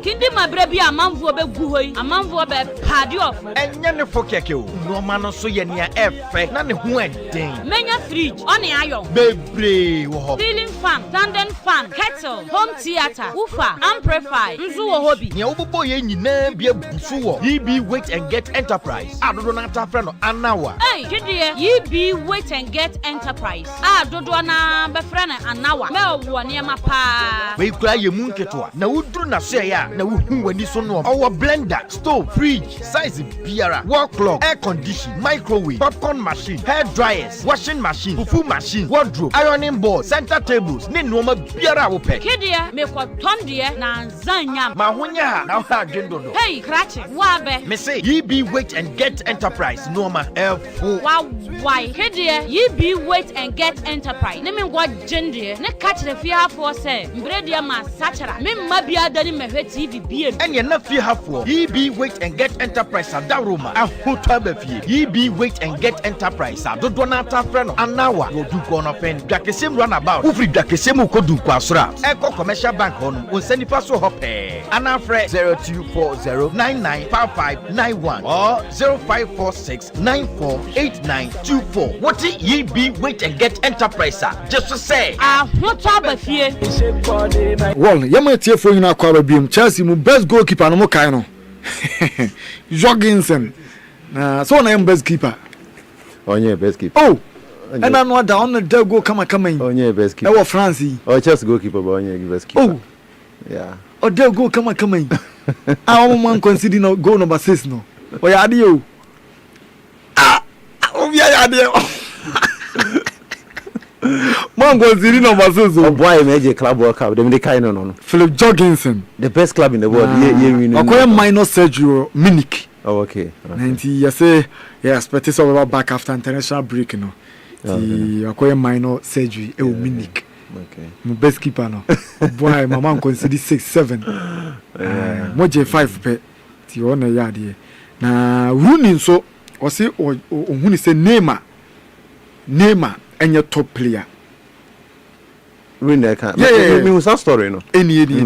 kindi mabre bi amanfo obegu hoi amanfo be padi off enye ne fo keke o no ma no so ye nia efe na ne ho eden menya fridge on ayo bebre wo ho ceiling fan standing fan fan, kettle, home theater, woofer, amplifier, nzu wo hobby. Nya ubobo ye nyina bia busu wo. EB Wait and Get Enterprise. Adodo na tafra no anawa. Hey, kidie, EB Wait and Get Enterprise. Adodo na befra na anawa. Me wo niema pa. We kura ye mu nketo a. Na wuduru na so ya na wuhu wani so no. Our blender, stove, fridge, size biara, wall clock, air condition, microwave, popcorn machine, hair dryers, washing machine, fufu machine, wardrobe, ironing board, center tables, ne noma biara wo pe. Kidie, me ko tondie na nzanyam. Ma honya ha na ha dwendodo. Hey, krache, wa be. Me say, EB Wait and Get Enterprise, noma F4. Wa why? Kidie, EB Wait and Get Enterprise. Ne me ngwa jendie, ne catch the fear for say, mbredia ma sachara. Me mabia dani me hwe TV biem. Enye na fi hafo. EB Wait and Get Enterprise adaroma. Ahota be fie. EB Wait and Get Enterprise adodo na tafra no anawa. Yo du ko no fen. Dwakesem runabout. Ufri dwakesem ukodu kwa asura. Eko commercial bank honum. Onseni paso hope. Anafre 0240995591 or 0546948924. What EB Wait and Get Enterprise just to say. Ahota be fie. Well, yama tie fo nyina kwa babiem. Chelsea mu best goalkeeper no mo kai no. Jorgensen. Na so na yam best keeper. Onye best keeper. Oh. And I know that on the go come in. Onye best keeper. Ewo France. Oh, Chelsea goalkeeper but onye best keeper. Oh. Yeah. Oh, there go come in. I man consider no goal number 6 no. Oh ya ade o. Ah. Oh ya ade. Man consider number 6. Oh boy, major club World Cup. Them they kind no. Philip Jorgensen. The best club in the world. Yeah. Okoye minor surgery Munich. Oh, okay. 90 you say yes, but it's all back after international break no. The Okoye minor surgery e Munich. Okay. My best keeper no. Boy, my man consider 6, 7. Moje 5 pe. Ti ona ya de. Na Rooney so o say ohuni say Neymar enye top player. Rooney can. Yeah. Me was that story no. Any. Me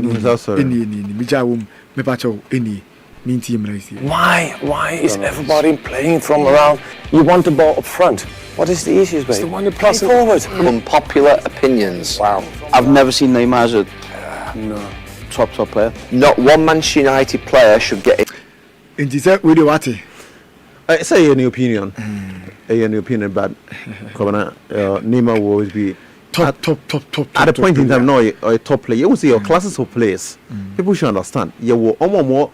jawo me pa cho any. Why is everybody playing from around? You want the ball up front. What is the issue, mate? Play forward. Unpopular opinions. Wow. I've never seen Neymar as a top player. Not one Manchester United player should get it. In this video, what? I say any opinion. Any opinion, but Neymar will always be top. At a point in time, no, a top player. You will see your classes of players. People should understand. You will almost more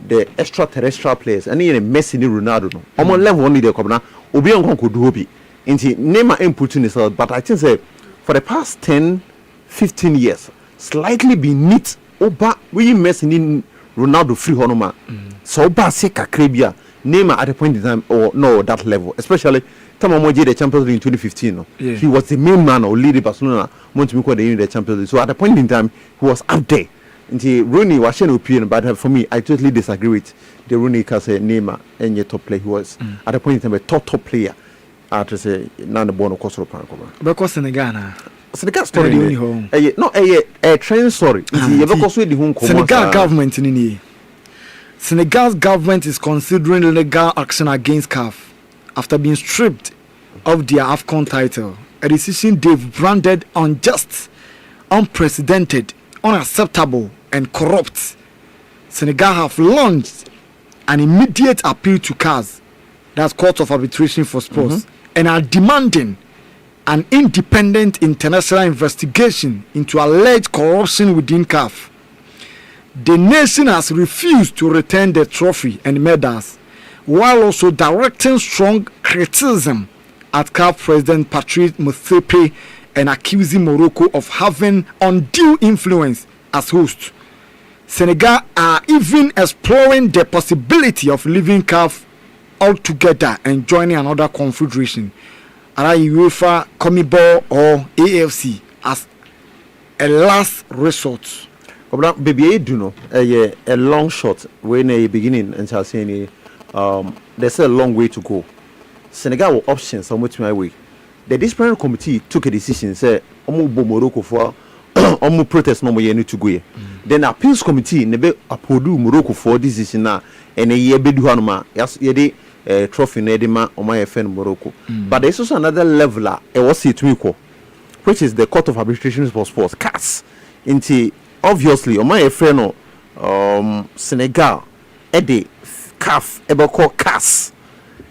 the extraterrestrial players. And even Messi ni Ronaldo no. Almost level only the come Obi on could do be. Into Neymar input in himself, but I think say for the past 10-15 years, slightly beneath Oba we Messi ni Ronaldo free honoma. So Oba se Caribbean Neymar at a point in time or no that level, especially Tamamoji the Champions League in 2015. No, he was the main man or leading Barcelona. Montemiko the Champions League. So at a point in time, he was up there. Until Rooney was an opinion, but for me, I totally disagree with the Rooney because Neymar and your top player. He was at a point in time a top player. After say now the born of Kosovo Pankoba. Because Senegal story no a train story. Senegal government in here. Senegal's government is considering legal action against CAF after being stripped of their AFCON title, a decision they've branded unjust, unprecedented, unacceptable and corrupt. Senegal have launched an immediate appeal to CAS, that's Court of Arbitration for Sports, and are demanding an independent international investigation into alleged corruption within CAF. The nation has refused to return the trophy and medals, while also directing strong criticism at CAF President Patrice Motsepe and accusing Morocco of having undue influence as host. Senegal are even exploring the possibility of leaving CAF altogether and joining another confederation, either UEFA, CONMEBOL or AFC, as a last resort. Baby, I do know a long shot when a beginning and shall say there's a long way to go. Senegal were options on which my way. The disciplinary committee took a decision, say, Morocco for protest no more to go. Then appeals committee never uphold Morocco for this decision now, and a year beduanuma, yes, ye trophy nedima on my FN Morocco. But there's also another leveler, it was it which is the Court of Arbitration for Sports, CAS. Inti obviously o my friend no Senegal the CAF ebeko CAS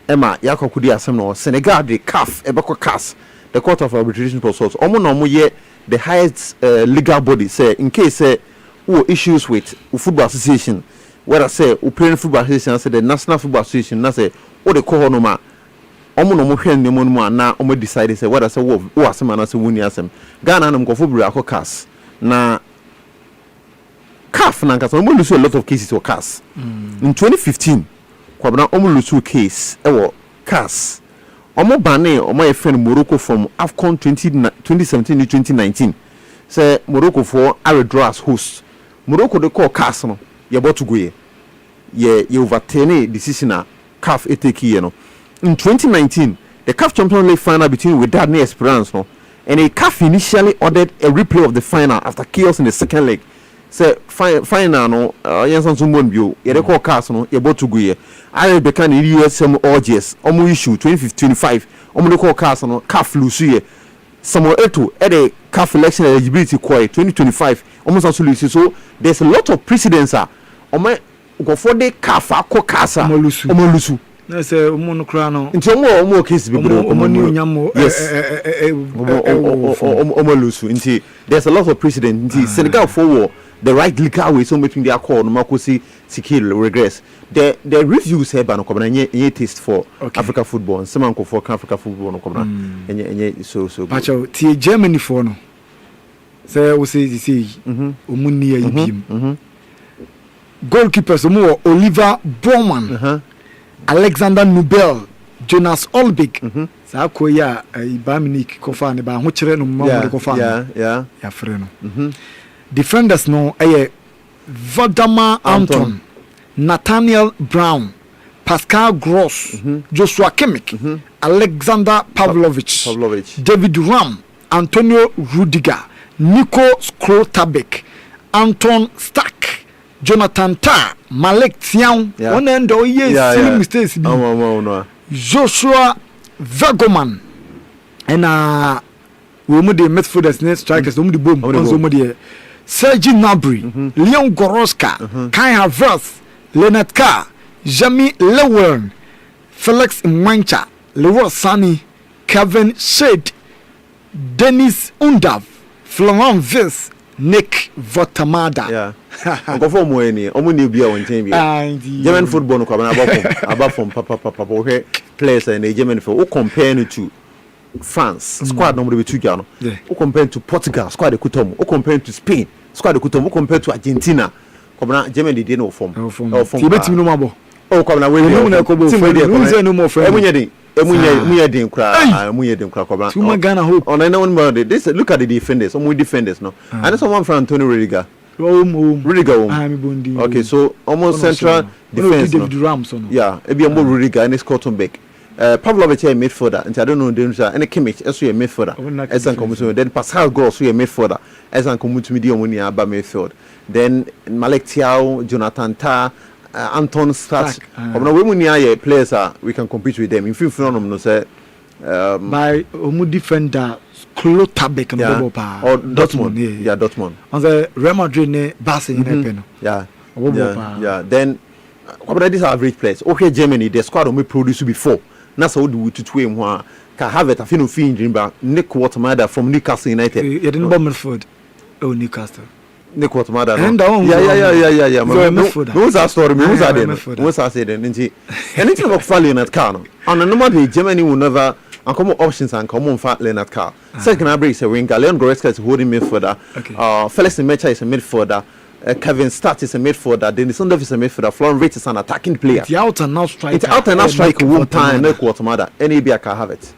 Emma yakokudi asem no Senegal the CAF ebeko CAS the Court of Arbitration for Sports omo no mo ye the highest legal body say in case say issues with football association whether say Ukraine football association say the National Football Association na say o de ko no ma omo no mo hwen ne mo no na omo decide say whether say wo asem na say woni asem Ghana na mkofo buru akọ CAS na CAF na nkasa omo lose a lot of cases for CAS in 2015 kwabna omo lose a case ewo CAS omo bane omo e friend Morocco from AFCON 2017 to 2019 say Morocco for are draw as host Morocco de call CAS no ye botu go ye overturn decision a CAF take here no in 2019 the CAF Champions League final between Wydad and Esperance no and a CAF initially ordered a replay of the final after chaos in the second leg say final no yensan sumbon bio ye de call CAS no ye botu go ye I bekan USM OGS omo issue 2025 omo de call CAS no CAF lose ye Samuel Eto'o at the CAF election eligibility quite 2025 almost absolutely so there's a lot of precedents omo go for the CAF akọ CAS omo lusu na say omo no kra no nti omo case be omo ni onyamo omo lusu nti there's a lot of precedent nti Senegal for the right legal way so between their call no makosi skill regress the reviews here no kobna nye taste for Africa football and some anko for Africa football no kobna enye so pacho tie Germany for no say we say omuni ayibim goalkeepers omo Oliver Baumann Alexander Nubel Jonas Olbeck sa koya Ibamnik kofa ne ba ho kire no mo kofa ya frɛ no defenders no Valdemar Anton Nathaniel Brown Pascal Gross Joshua Kimmich Alexander Pavlovich David Ram Antonio Rudiger Nico Skrotabek Anton Stark Jonathan Tah Malek Thiaw one end o silly mistakes Joshua Vegoman and we mu the midfielders net strikers we mu the bomb we mu the Serge Gnabry Leon Goretzka Kai Havertz Leonard Carr Jamie Lewin Felix Mwancha Leroy Sani Kevin Shade Dennis Undav Florent Wirtz Nick Votamada go for mo eni omo ni bia won ten bia German football no kwaba na above from papa we players in the German football compare to France squad number be 2 gano o compare to Portugal squad ekutom o compare to Spain squad ekutom o compare to Argentina kwaba na Germany dey no form ti betimi no mabo o kwaba na we no ko bo form no more friend emunye den kra kwaba na Ghana hope on na one more this look at the defenders some defenders no and someone from Antonio Rudiger okay so almost central defense David Rams no yeah ebi mo Rudiger and Scottenbeck Pavlovich a midfielder and I don't know them and Kimmich also a midfielder as an commission then Pascal Gross a midfielder as an community medium when you aba midfield then Malek Thiaw Jonathan Tah Anton Stark we mu players we can compete with them in front of no say by omu defender Klotabek no pa or Dortmund Dortmund on the Real Madrid ne Barca in pen yeah then what these average players okay Germany the squad we produce before na so do we to him ho ka have it afino fin dream Nick Watermada from Newcastle United you didn't bomb Midfield Newcastle Nick Watermada yeah who's our story who's our say then anything about Leonard Carr on the normal Germany will never and common options and common fat Leonard Carr second I is a winger Leon Goretzka is holding midfielder Felix Mwancha is a midfielder Kevin Stark is a midfielder Dennis Undav is a midfielder Florent Wirtz is an attacking player it's out and now striker one time Nick Watermada any be can have it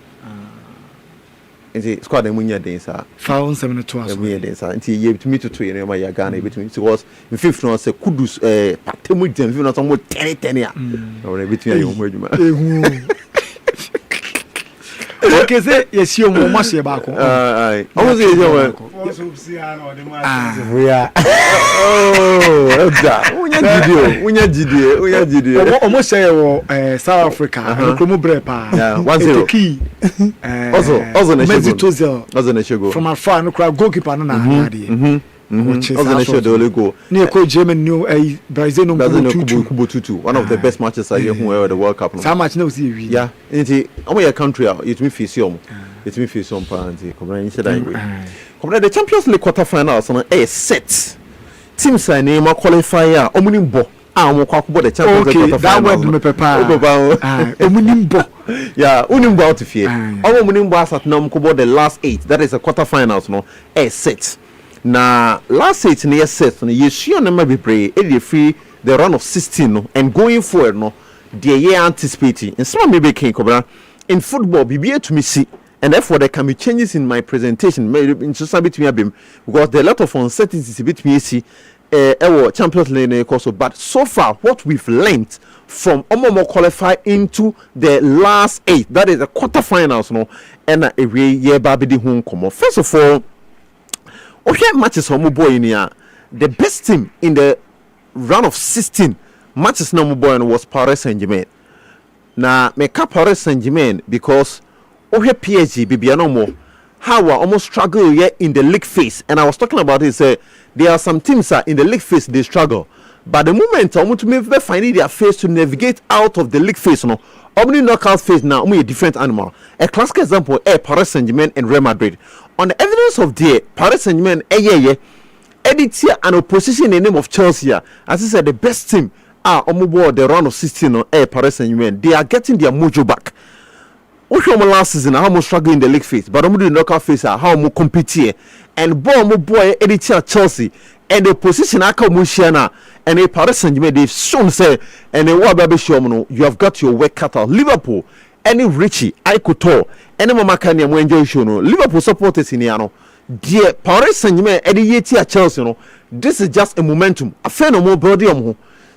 nti squad emunya den sa found 72 as emunya den sa nti ye bitumi to you know ya Ghana bitumi because in fifth no say kudus patemu dem fifth no so mo 10 ya no bitumi ayo mo adwuma okay say yes you mo ma se ba ko almost say you unya gidie almost say South Africa ko mo bre pa 1-0 also from afar no goalkeeper no na hade Organization the only goal. Near Coach German new a Brazil no Kubo 2-2. One of the best matches I hear who the World Cup. How much no see? Yeah, it's a country. It me feel It me feel some party. Come on, said I agree. Come the Champions League quarterfinals on a set. Teams are name qualifier. Omunimbo. Mo kwakubo the Champions League quarterfinals. That word me papa. Omunimbo. Yeah, Unimbo out of here. Omunimbo has at now kubo the last 8. That is a quarterfinals no. A set. Na last 8 near set no you see on them be pray e free the run of 16 no and going forward no the year anticipating in some maybe king cobra in football be to me see and therefore there can be changes in my presentation maybe in society between abim because there are a lot of uncertainties between see Champions League also but so far what we've learned from Omomo qualify into the last 8 that is the quarterfinals no and a year babidi home come first of all matches for boy in here. The best team in the round of 16 matches no boy was Paris Saint-Germain. Now make up Paris Saint-Germain because PSG Bibiano more how we almost struggle here in the league phase. And I was talking about this. There are some teams in the league phase they struggle, but the moment I want to make finding their phase to navigate out of the league phase, no, only knockout phase now, only a different animal. A classic example: Paris Saint-Germain and Real Madrid. On the evidence of the Paris Saint-Germain, edit here an opposition in the name of Chelsea. As I said, the best team are on board the round of 16 on Paris Saint-Germain. They are getting their mojo back. Last season, how much struggling in the league phase, but the knockout phase are how much compete here. And boy, edit here Chelsea and the position I come and a Paris Saint-Germain, they've shown say, and a Wababe Shomono, you have got your work cut out. Liverpool. Any Richie, I could talk. Any Mama Kanye enjoy show no. Liverpool supporters in here no. Dear Paris Saint-Germain, Eddie Yeti Chelsea no. This is just a momentum. A fair no more body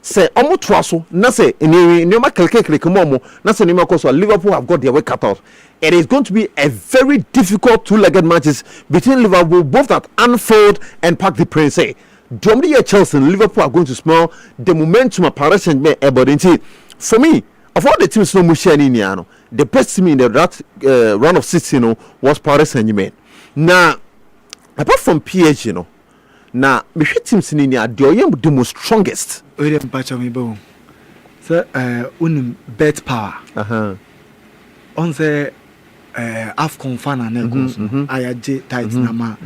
say omo twaso na say ni ma kelke mo na say ni ma koso Liverpool have got their way cut out. It is going to be a very difficult two-legged matches between Liverpool both at Anfield and Parc des Princes. Dominic Chelsea and Liverpool are going to smell the momentum of Paris Saint-Germain about for me. Of all the teams no mushia ni ano, the best team in the round of 16 was Paris Saint-Germain. Now, apart from PSG now me teams ni they are the most strongest. We dem patch me bo. So unim bet power. On say AFCON fan and goals. Ayaje tight na ma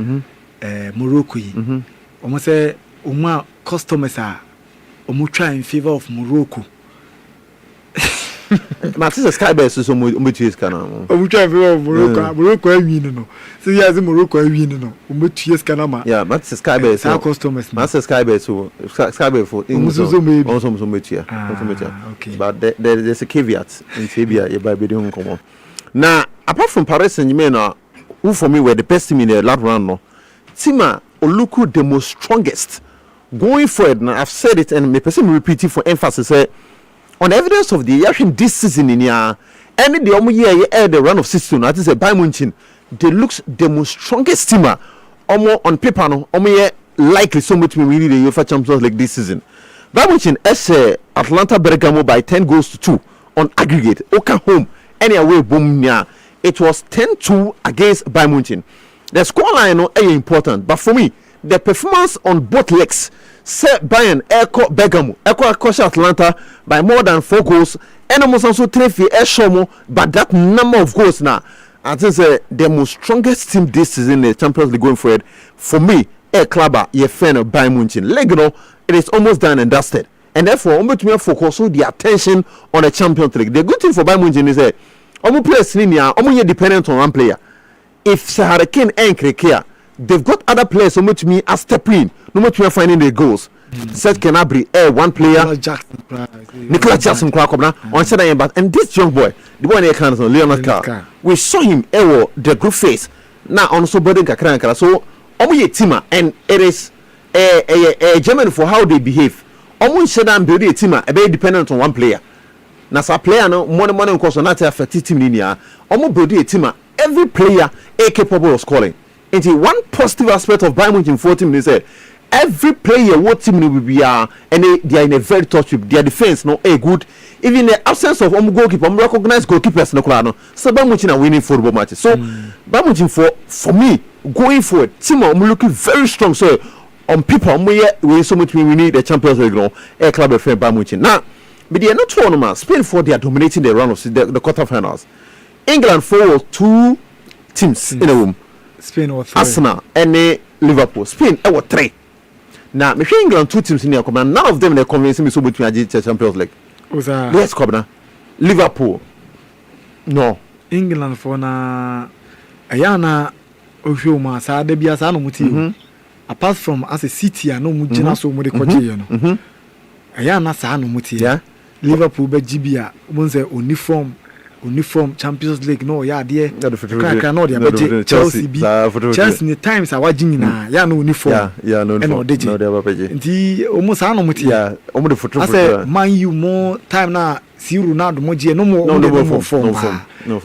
Morocco yi. Omo say uma customers are omo try in favor of Morocco. Matisse Skybase is Umutu's canal. We try Morocco. Morocco win no. So yes, Morocco win no. Umutu's canal. Yeah, Matisse Skybase. Our customers. Matisse Skybase for also maybe. Okay. But there's a caveat in Fabia. You buy bidding come on. Now, apart from Paris Saint-Germain, who for me were the best team in the last round, no. Tima Oluku the most strongest. Going forward, now I've said it and me person repeat it for emphasis. On evidence of the year this season in here, any the year the run of 16, that is a Bayern Munich, they looks the most strongest team. On paper, no, likely so much we really the UEFA Champions League this season. Bayern Munich Atlanta Bergamo by 10 goals to 2 on aggregate. Oka home, any away boom near. It was 10-2 against Bayern Munich. The scoreline is important, but for me, the performance on both legs. Set Bayern Echo Bergamo Echo Atlanta by more than 4 goals and almost also 3 Eshomo but that number of goals now I think the most strongest team this season in the Champions League going forward for me Clubber ye fan of Bayern Munich Legno it is almost done and dusted and therefore to focus the attention on the Champions League. The good thing for Bayern Munich is that players are dependent on one player. If Sahara Kane and Krekia they've got other players so much me as step in no much we are finding the goals. Seth Canabri one player Nicolas Jackson on Saturday but and this young boy the one here can Leonard Carr we saw him the group face now on so burden kakranka so omo team and it is a German for how they behave omo shedan build a team a very dependent on one player na sa player no money cause not affect team linear omo build a team every player capable of scoring. And one positive aspect of Bayern Munich 14 is that every player what team will be and they are in a very touch with their defense no good even the absence of goalkeeper recognized goalkeepers no claro so Bayern Munich are winning football matches so Bayern Munich for me going forward team are looking very strong so on people we so much we need the Champions League no a club of Bayern Munich now but they are not tournament Spain for they are dominating the round of the quarterfinals. England for 2 teams in a room. Spain or 3. Arsenal and Liverpool. Spain or 3. Now me England 2 teams in here come none of them they convincing me so much me the Champions League. Yes come na Liverpool. No. England for na ayana ohwoma sa da bia sa no muti. Apart from as a city no mu gina so mu de kwache no. Ayana sa no muti. Yeah. Liverpool be gibia mo say uniform Champions League no ya de kaka no de Chelsea bi Chelsea ni times awa nyina ya no uniform no no de nti omo sa no muti ya omo de foto ase Man U more time na si Ronaldo mo je no more form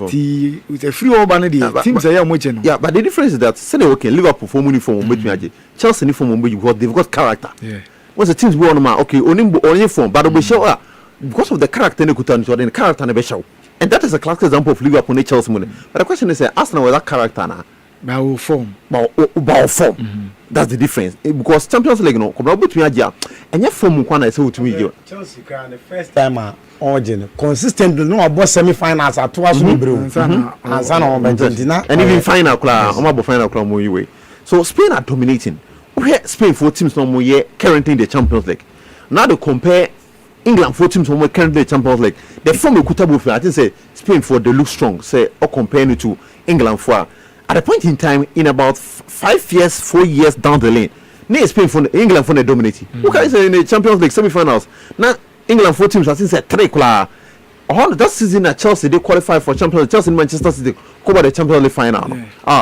ti the free over na de teams ya mo je no yeah but the difference is that say okay Liverpool form uniform mo betumi aje Chelsea uniform mo because they've got character what's the teams we on ma okay only form but we show because of the character they could turn to the character na show. And that is a classic example of Liverpool and Chelsea money. But the question is, Arsenal with that character now. By form. That's the difference. Because Champions League, no, come out between Aja, and your form one I say to me. Chelsea can the first time origin consistently no about semi-finals at twice we brew. And even final class, final class more way. So Spain are dominating. Spain 4 teams no more currently in the Champions League. Now to compare England 4 teams from currently the Champions League. The form equitable for I think say Spain for they look strong. Say or comparing it to England for at a point in time in about 5 years, 4 years down the lane. Now Spain for England for the dominating. Who can say in the Champions League semi-finals? Now England 4 teams I think say 3 kla. All that season at Chelsea they qualify for Champions League. Chelsea and Manchester City cover the Champions League final.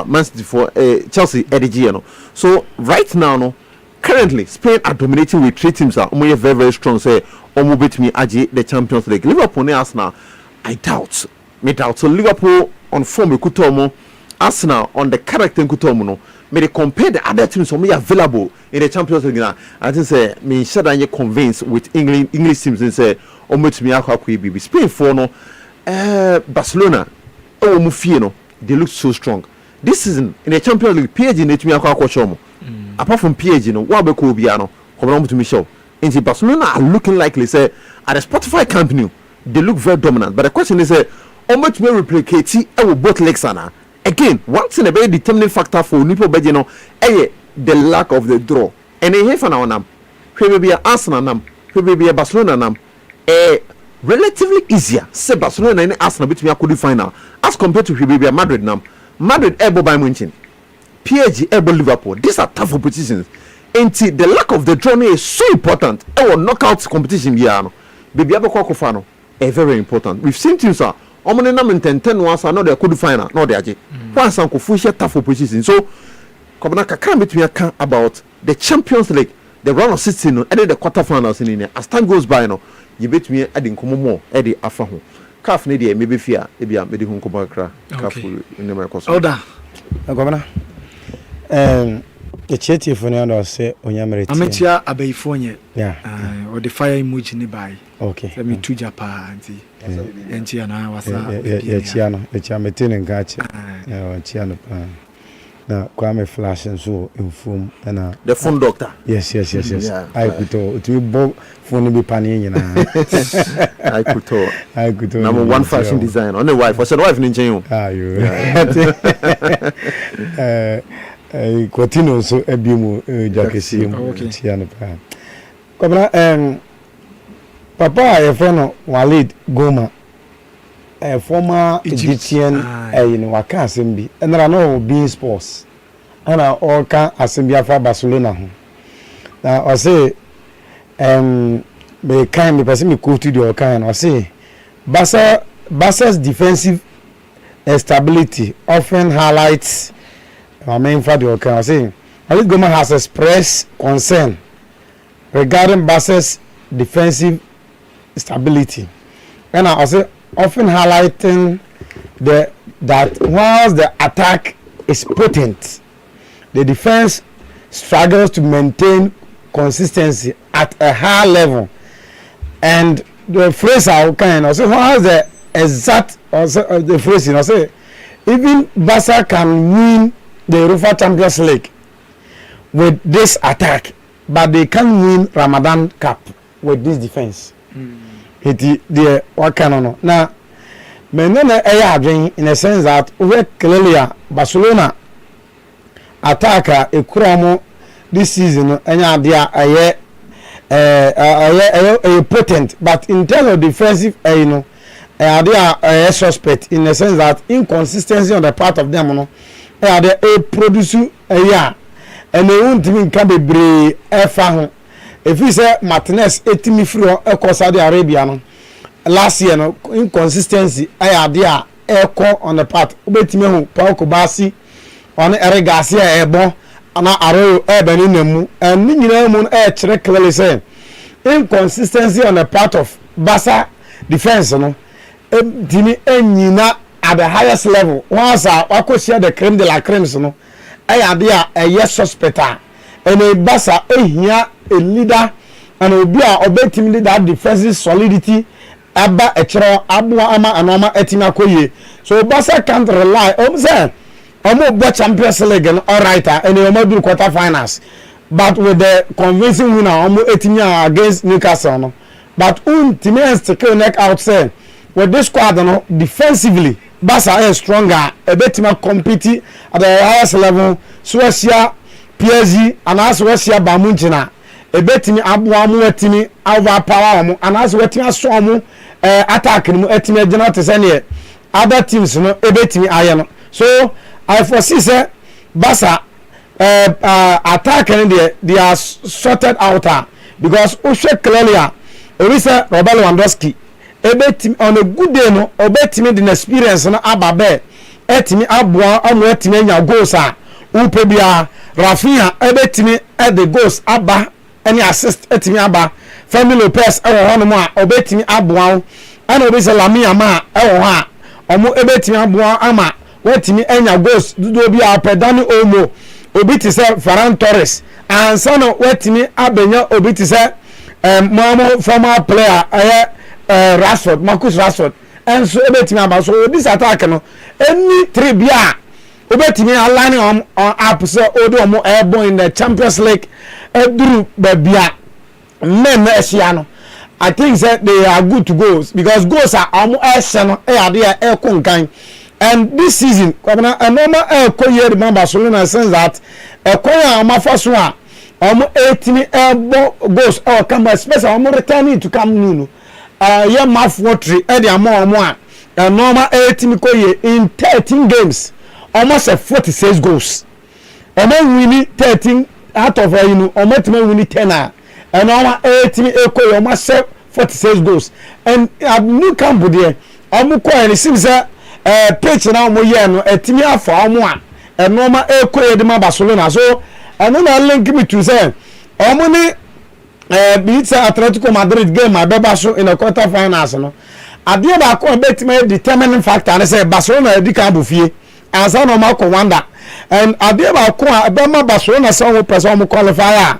Man City for Chelsea EDG no. So right now no. Currently, Spain are dominating with 3 teams. Are very, very strong. Say, beat me aji the Champions League. Liverpool, Arsenal, I doubt. Me doubt. So Liverpool on form, Kutomo, Arsenal on the character, Kutomo. No, may they compare the other teams who are available in the Champions League. Now, I think say me should I convinced with English teams and say, beat me akwa Spain for no, Barcelona, Mufino, they look so strong. This season in the Champions League, PSG need me akwa shomo. Apart from PSG, no, what be Kobiano, come on to Michel. And Barcelona are looking likely, say, at the Spotify Camp Nou, they look very dominant. But the question is, how much may replicate both legs? Again, one thing a very determining factor for Nipo Bejino, the lack of the draw. And a half an hour nam, maybe a Arsenal nam, maybe a Barcelona nam, relatively easier. Say Barcelona and Arsenal between a could final as compared to maybe a Madrid nam. Madrid able by Munich. PSG, able Liverpool. These are tough competitions. And the lack of the draw is so important. Our knockout competition here, baby, Abakofano, very important. We've seen teams are Omani number 10 once are not they could final, not the AJ. Once Uncle Fusha tough opposition. So, Kobanaka can't meet me about the Champions League, the round of 16, and then the quarterfinals in India. As time goes by, no, you bet me adding more, Eddie Afahu. Calf Nadia, maybe fear, maybe I'm Medihun Kobakra, calf in the Mercosur. Order, Governor. The chetty for now say on Yamari. Amateur Abayfonia. Yeah. Or the fire emoji nearby. Okay. Let me to Japan. And Chiana was a Chiano, the Chametin and Gacha. Chiano. Now, Kwame Flash and so inform and the phone doctor. Yes. I could talk to both phone be panning. I could talk. Number 1 fashion designer. On the wife. What's your wife in June? Ah, you. Continue so ebimu jakesi Chiano pa. Kobra papa e feno Walid Goma former Egyptian in waka assembly and no being sports and all can assembly for Barcelona ho. Now I say be kind me person me quote the kind I say Barca's defensive stability often highlights my main father okay I say Walid Goma has expressed concern regarding Barca's defensive stability, and I say often highlighting that whilst the attack is potent, the defense struggles to maintain consistency at a high level. And the phrase I can also whilst the exact also the phrase I say even Barca can win the UEFA Champions League with this attack, but they can win Ramadan Cup with this defense. It the what can on now. Menena adwin in a sense that we clearly Barcelona attacker a kromo this season enya dia a potent, but in terms of defensive they are suspect in the sense that inconsistency on the part of them they are a produce and they won't even can be brave if you say Martinez 80 free or Saudi Arabia no last year no inconsistency I there echo on the part obetime hu Paul Kobasi on Eric Garcia ebo ana aro ebe ni nemu and ni nyina mu chere clearly say inconsistency on the part of Barca defense no dimi enyina at the highest level once akosia the creme de la creme no there yes suspect and a Barca ehia a leader and obi a obetime lead that defensive solidity aba echero abua ama anoma etima koye so Barca can't rely on say omo bo Champions League all right and omo do quarter finals but with the convincing winner omo etimia against Newcastle no but team still neck out say with this squad no defensively Barca is stronger ebetima compete at the highest level Suecia PSG and as Suecia Bamunchina ebetimi abua mu etimi overpower mu and as wetimi aso mu attack mu etimi general to say other teams no ebetimi aye no so I foresee say Barca attack they are sorted out because Ushe clearly we say Robert Lewandowski ebetimi on a good day no obetimi the experience no ababe etimi abua amu etimi nya goals upe bia Rafinha ebetimi at the goals aba any assist etimi aba Femi Lopez hono mo obetimi aboa ana obi se Lamine ma ho omo ebetimi aboa ama wetimi enya goals dudu obi apedani omo obi ti se Ferran Torres and sono wetimi abenya obi ti se former player Rashford Marcus Rashford and so ebetimi aba so this attack no any three bia obetimi aligning on up so odo omo airborne in the Champions League eduru babia men Asiano I think that they are good to go because goals are omo Asiano there konkan and this season kwabana normal koye remember Barcelona sense that koye amafaso a omo 18 goals come especially omo returning to come nu yeah math watry the omo a normal 18 koye in 13 games almost 46 goals. Omo winning 13 out of omo team winning 10 and omo 18 equal almost 46 goals. And new camp there omo ko and it seems that pitch now omo year no team afa omo and normal equal the Barcelona so and no link me to say omo ni beat Atletico Madrid game my beba so in the quarter finals no adie ba ko bet me determining factor and say Barcelona di kan bufie as no Marco Wanda and adeba ko abema Barcelona say we person mo qualifier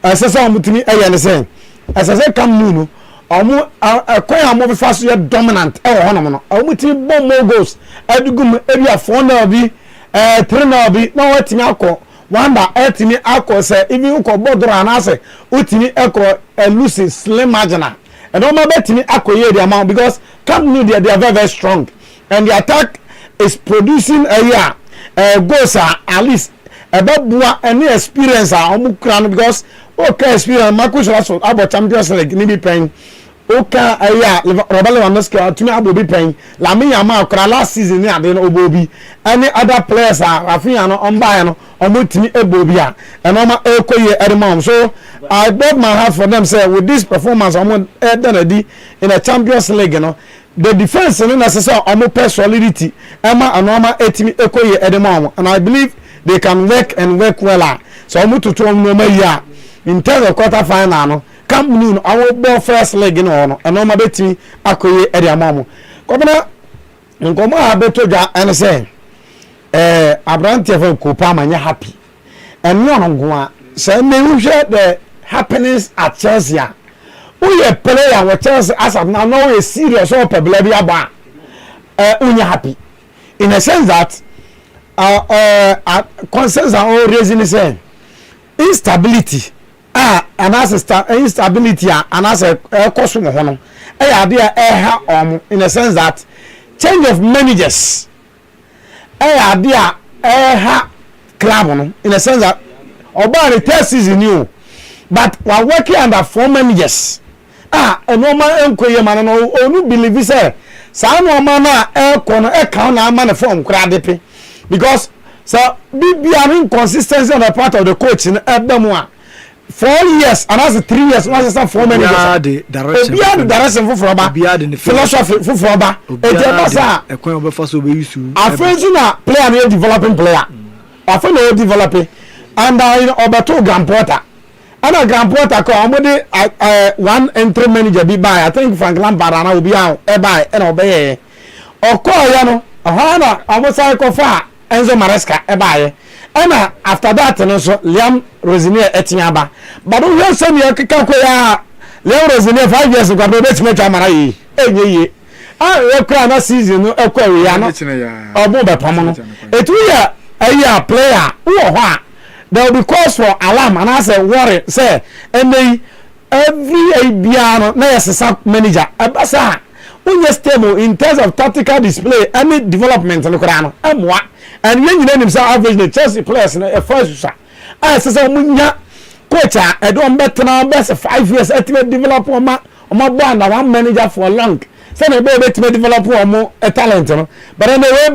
as say mo timi eye say as say come nu omo akwan amo be fast you dominant e ho no omo timi bomb more goals adugum area 4 na bi 3 na bi na watimi akọ Wanda etimi akọ say even ko bodoro anase utimi ekọ lose slim marginal and omo betimi akọ ye the amount because come nu they are very very strong and the attack is producing a year goals at least about any experience because okay experience Marcus Rashford about Champions League ni be paying okay Robert Lewandowski to me abo be paying Lamine Yamal kra last season ni ade no obobi any other players Rafinha no on buy no omotimi ebobi and oma ekoye edemom so I bet my heart for them say with this performance in a Champions League you know the defense no necessary omo solidity ema anoma etimi ekoye edemom and I believe they can work and work well so omo to no ma in terms of quarter final no Camp Nou our ball first leg no and omo betimi akoye edemom kobana nkomo abeto ja and say Abrante for Copa manya happy and no no say me share the happiness at Chelsea who a player with Chelsea as of now no is serious or probably about happy in a sense that concerns are all raising the same instability instability and as a cost mo hono e ya de ha in the sense that change of managers e ya de ha club no in the sense that oba the third season new but we are working under 4 managers a normal enkoye man no onu believe say sa no man na kono ka na man form kra depe because so be inconsistency on the part of the coach in ebemu 4 years and as 3 years was some 4 managers the direction for ba philosophy for ba e je ba sa ekwan obefa so be use afenzu na player na developing player afenzu na developing and obeto Grand Porter and a Grand Porter ko omode one entry manager be buy I think Frank Lampard na obi a e buy e na obeye okoya no na omosa ko fa Enzo Maresca e buy and after that no so Liam Rosinier etiaba but we have some yakeka ko ya Liam Rosinier 5 years ago be bet match amara yi enye we kra na season no e kwa we ya no obo be pam no etu ya a player wo ho a there will be cause for alarm and I say worry say every biano na yesesa manager abasa unye stable in terms of tactical display any development no kra no amwa and when you name say average the Chelsea players no e first sa I say munya coach a do mbetena best 5 years ultimate develop oma band one manager for long say na be ultimate develop omo talent no but then we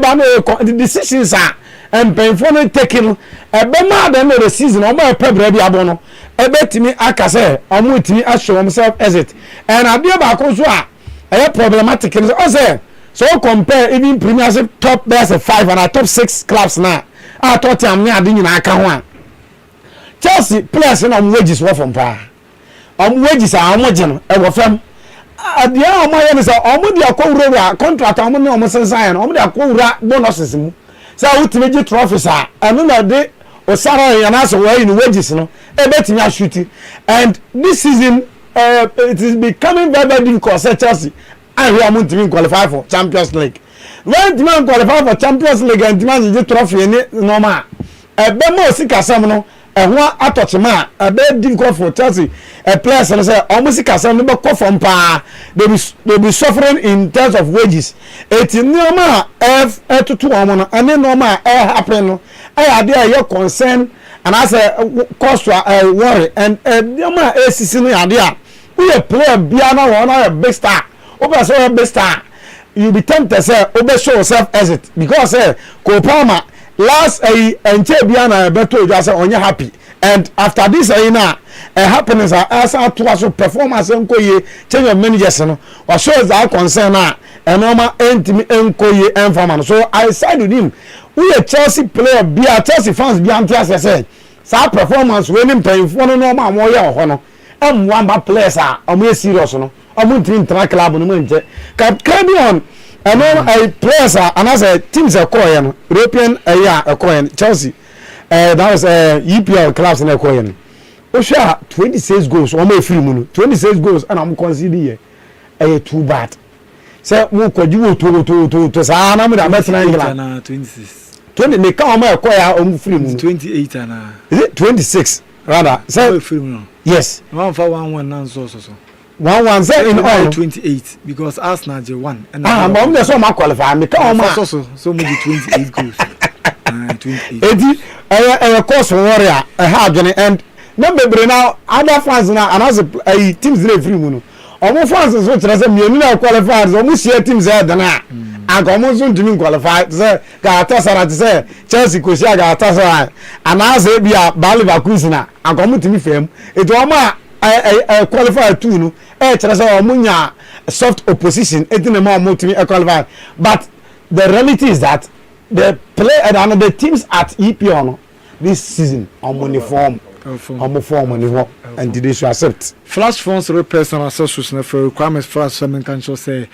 ba no the decisions are and painful taking a bema then the season or my pebble be abono a betimi akase omo timi ashow himself exit and adia ba ko so a problematic say so compare even premiership top best 5 and top 6 clubs now I thought am me ade nyina aka ho a Chelsea players na wages wo from pa wages a omo je no e wo fam adia omo ye no say omo dia kwura contract omo ne omo sensan no omo dia kwura bonuses mu say ultimate trophies anu na de osara yana so we in wages no e betimi ashuti and this season it is becoming very difficult for Chelsea and we are going to qualify for Champions League when demand qualify for Champions League and demand the trophy ni normal e be mo sika sam no e ho atochema e be difficult for Chelsea players say almost sika sam no be call from pa they be suffering in terms of wages it normal to omo no and normal happen no dey your concern and as a cause worry and normal ACC no ade we player bia na one a big star over so a big star you be tempted say over show yourself exit because Kopama last enche bia na beto you say onye happy and after this now happiness as to performance enkoye change of managers no or shows that concern na normal enkoye enforman so I side with him we a Chelsea player bia Chelsea fans bia antia say sa performance we nim pay for no normal mo ye ho no one players are serious no team track club no nje carry on and all players and as a teams are calling European Chelsea that was EPL clubs in calling Osha 26 goals o me free mu 26 goals and I'm consider here too bad say mo kwaji to sa na me da metna England 26 20 me ka o me kwaya o free mu 28 and is it 26 rather say free mu yes 1-1 now so 1-1 say in all 28 because Arsenal je won and but me so ma qualify me ka o ma so me 28 goals 28 edi course warrior ha adwene and number bre now other fans now and as teams dey free mu no omo fans so tell say me na qualify omo share teams head na and omo so ntimi qualify say Galatasaray say Chelsea ko share Galatasaray and as e bia Leverkusen na and omo ntimi fam it omo qualify too no tell say omo nya soft opposition etin na omo ntimi qualify but the reality is that the play and the teams at EPL this season omo form and they should accept flash phones personal accessories na for requirements for some can show say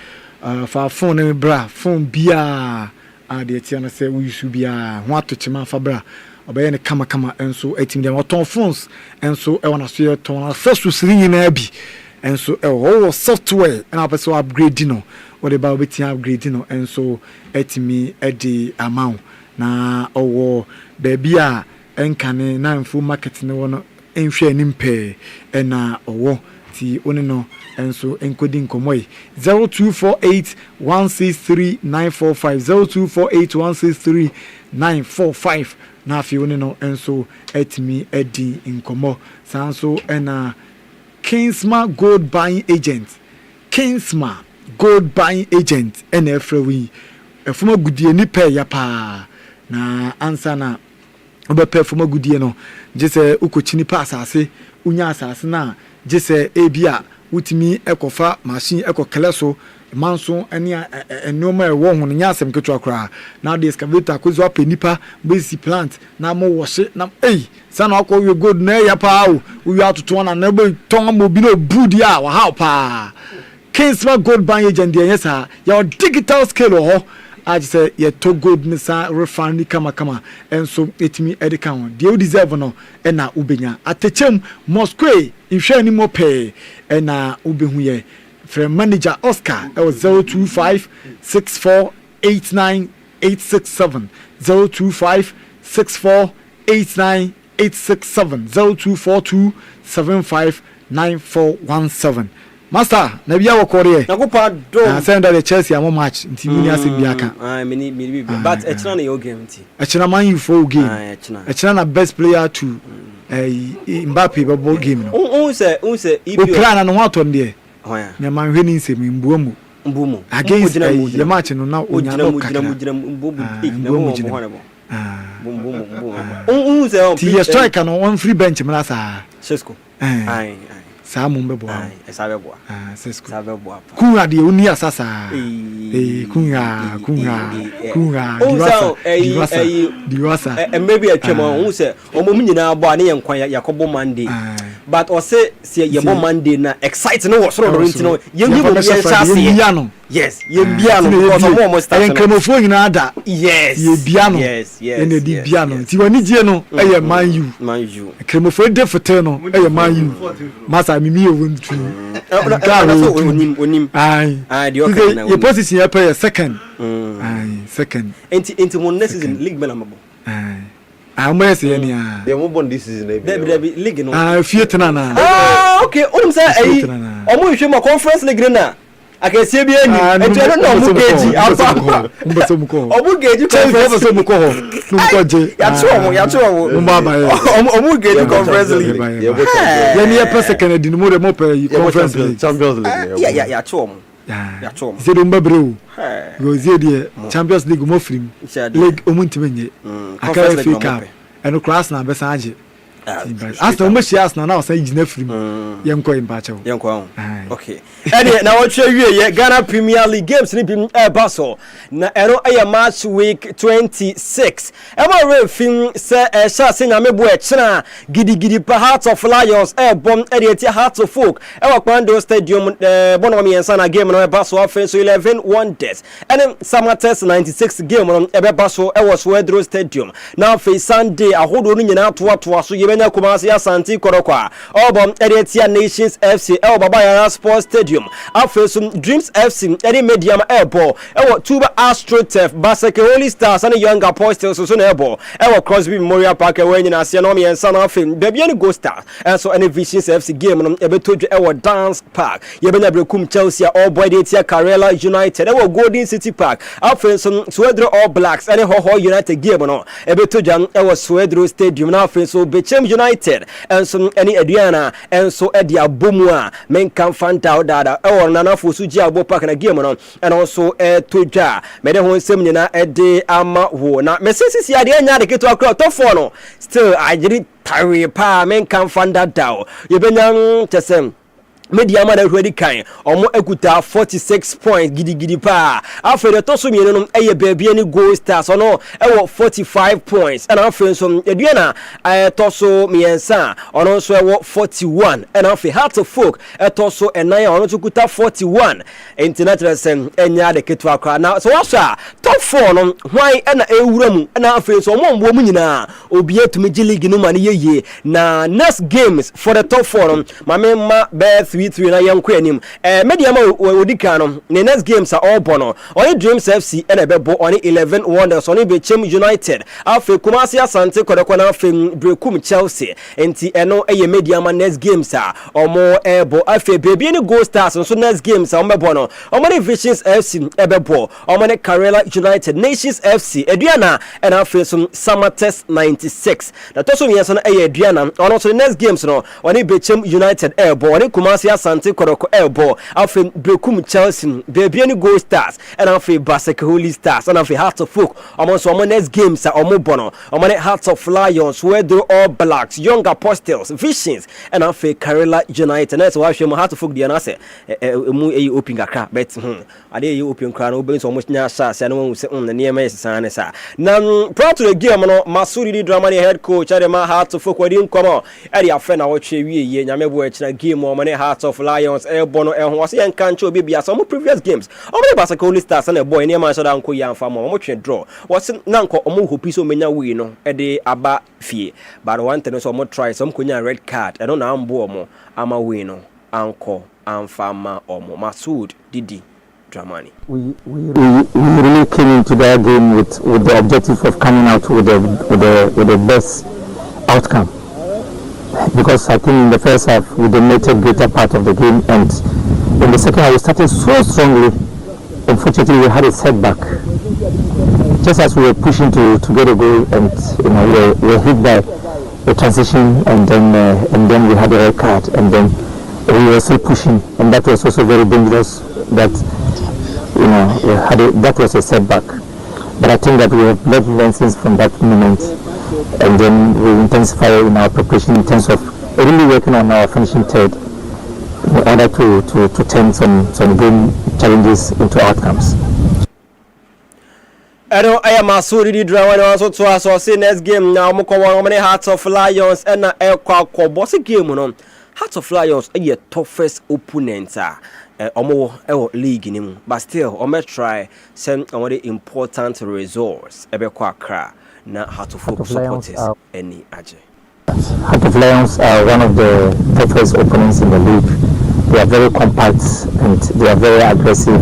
for phone and bra phone bia the tiana say we should be want to chima for bra obey ne kama enso etim dem oton phones enso e wana so ton accessories ni na bi enso all software and also upgrade no what about betin upgrade no enso etimi e di amount na owo baby a enkane na mfu market ne wono enhwe anim pe na owo ti one no enso enkodi nkomoi 0248163945 0248163945 na afi one no enso etimi edi nkomo sanso na Kingsma Gold Buying Agent ena efrewi efuma gudie ni pe ya pa na ansa na obepe efuma gudie no jese ukochini pa asase unya asase na jese ebia utimi ekofa machine ekokeleso manso ene enoma ewo ho nya asem ketu akra na the excavator kozo apenipa base plant na mo woshe na sana akọ we good na ya pa o we atoto na na be ton mo bi no budi a wa ha pa Kingsma Gold Buying Agent there yes your digital scale ho I just say ye to good nisa refund kama enso etimi edika ho de you deserve no na ubenya atechem Moscow ihwe ni mo pe na ubehu ye from manager Oscar that was 02564898667 02564898667 0242759417 Master na bia wo kore nakopa do send the Chelsea am match nti muni asem biaka me but echna na your game nti echna man you for game echna na best player to Mbappe babo game no un se o plan na ho aton de na man hwe ni nsem mbuamu against the match no na onya no kakra mbuamu un se ti striker no one free bench mra sa Sesko sa mo mbebo sabebo Sesko sabebo kunga de oni asasa kunga diwasa maybe a chemo who say omo nyina abo ne yenkwan yakobo Monday but o say yebo Monday na excite no so do ntino yemi bo chase yes yebia no because omo mo start no kremofo nyina ada yes yebia no ene di bia no ti wani gie no eye man you kremofo de fotel no eye man you masa mimi ovuntu onim the okay your position here play second second into one next season league menamabo I'm say any they won't born this season baby league no fietna na okay say omo hwe ma conference league na akese bi eni etero na omu geji apa omu geji conference omu ko ho nuko je ya tu omu mbaba omu geji conference league ya ni e second di mo de mo pe conference league Champions League ya tu omu zero mbabreu rozie de Champions League mo film league omu ntimenye akara FA Cup eno class na be sanje Asna umeshia Asna na osan gina film yenko imbacho yenko okay ene na wotwe wieye Ghana Premier League games ni bi baso na ero eye match week 26 ema refin se sha se nyame bo e kira gidigidi pa Heart of Lions bom eti Heart of Folk ewa Kwando Stadium bono miensa na game no baso offense 11 wonders ene Samates 96 game no baso ewa Swedro Stadium na face Sunday ahodo no nyina to so benya Kumasi Asante Korokwa obom Eretia Nations FC Baba Yara Sports Stadium afesum Dreams FC eri Medium Airport Tuba Astro Turf Baseke Holy Stars and Young Apostles so na Airport Crosby Memorial Park when na se no me ensa na film bebia ni Go Stars so any Visions FC game no ebetodwe Dance Park benya Brekum Chelsea All Boy Eretia Karela United Golden City Park afesum Swedro All Blacks any Ho United game no ebetodwa Swedro Stadium na afesum Bechem United and some any Adriana and so Edia Bomua men can find out that or Nana Fusuji Abo Park and a game on and also Toja made a home seminar at the Ama Wo now Messi Adriana the Keto Across top four still I did Tari Pa men can find that down you been young to same Media man already kind omo ekuta 46 points gidi pa afere to so mienu no eye baby any Goal Stars ono 45 points and afere so eduana to so miensa ono so 41 and afere Heart of Folk to so enan ono to kuta 41 international sem enya de ketu akra na so wasa top 4 no hwan na ewura mu na afere so omo mbo mu nyina obi etumi league no man yeye na next games for the top 4 no mama birth 3 na yanko anim media ma odika no ne next games are all bono on Dreams FC and ebebo on 11 Wonders on Bechem United afi Kumasi Asante kodekona afi Brekum Chelsea enti eno eye media ma next games a omo ebo afi baby ni Gold Stars so next games a omo no omo ne Visions FC ebebo omo ne Karela United Nations FC eduana and afi some Summer Test 96 na to so yeso na eye eduana ono so next games no on Bechem United ebo on Kumasi Asante kodeko ebo afi Brekum Chelsea baby ni Gold Stars and afi Basek Holy Stars and afi Heart of Folk omo so omo next games a omo bono omo ne Hearts of Lions where do all Blacks Young Apostles Visions and afi Karela United na so wa hwe mo Heart of Folk dia na se mu open kakra bet ade open kra na oben so omo nya sha se na won se na niam yesa ne sa na proud to the game no Masudi Drama ne head coach adema Heart of Folk wadi nkomo ade afa na wo hwe wie nyame bo akina game omo ne Heart of Lions bono ho wase yan kancho obi bia so previous games omo ne Basek Holy Stars na boy ne man so da nko yan fa mo omo twe draw wase na nko omo hopi so menya wi no ede aba fie but one thing so omo try some konya red card eno na ambo omo ama wi no anko amfama omo Masud Didi Dramani. We really came into that game with the objective of coming out with the best outcome, because I think in the first half we dominated greater part of the game, and in the second half we started so strongly. Unfortunately, we had a setback just as we were pushing to get a goal, and we were hit by a transition, and then we had a red card, and then we were still pushing, and that was also very dangerous. That that was a setback, but I think that we have learned lessons from that moment, and then we intensify in our preparation in terms of really working on our finishing third in order to turn some game challenges into outcomes. I am a Masudi Drama also to us or say next game now Moko many Hearts of Lions and a air boss game no Hearts of Lions a toughest opponent omo league nim but still omo try send on the important resource ebe kwa Accra na Hearts of Folk supporters any aje. Hearts of Lions are one of the toughest opponents in the league. They are very compact and they are very aggressive.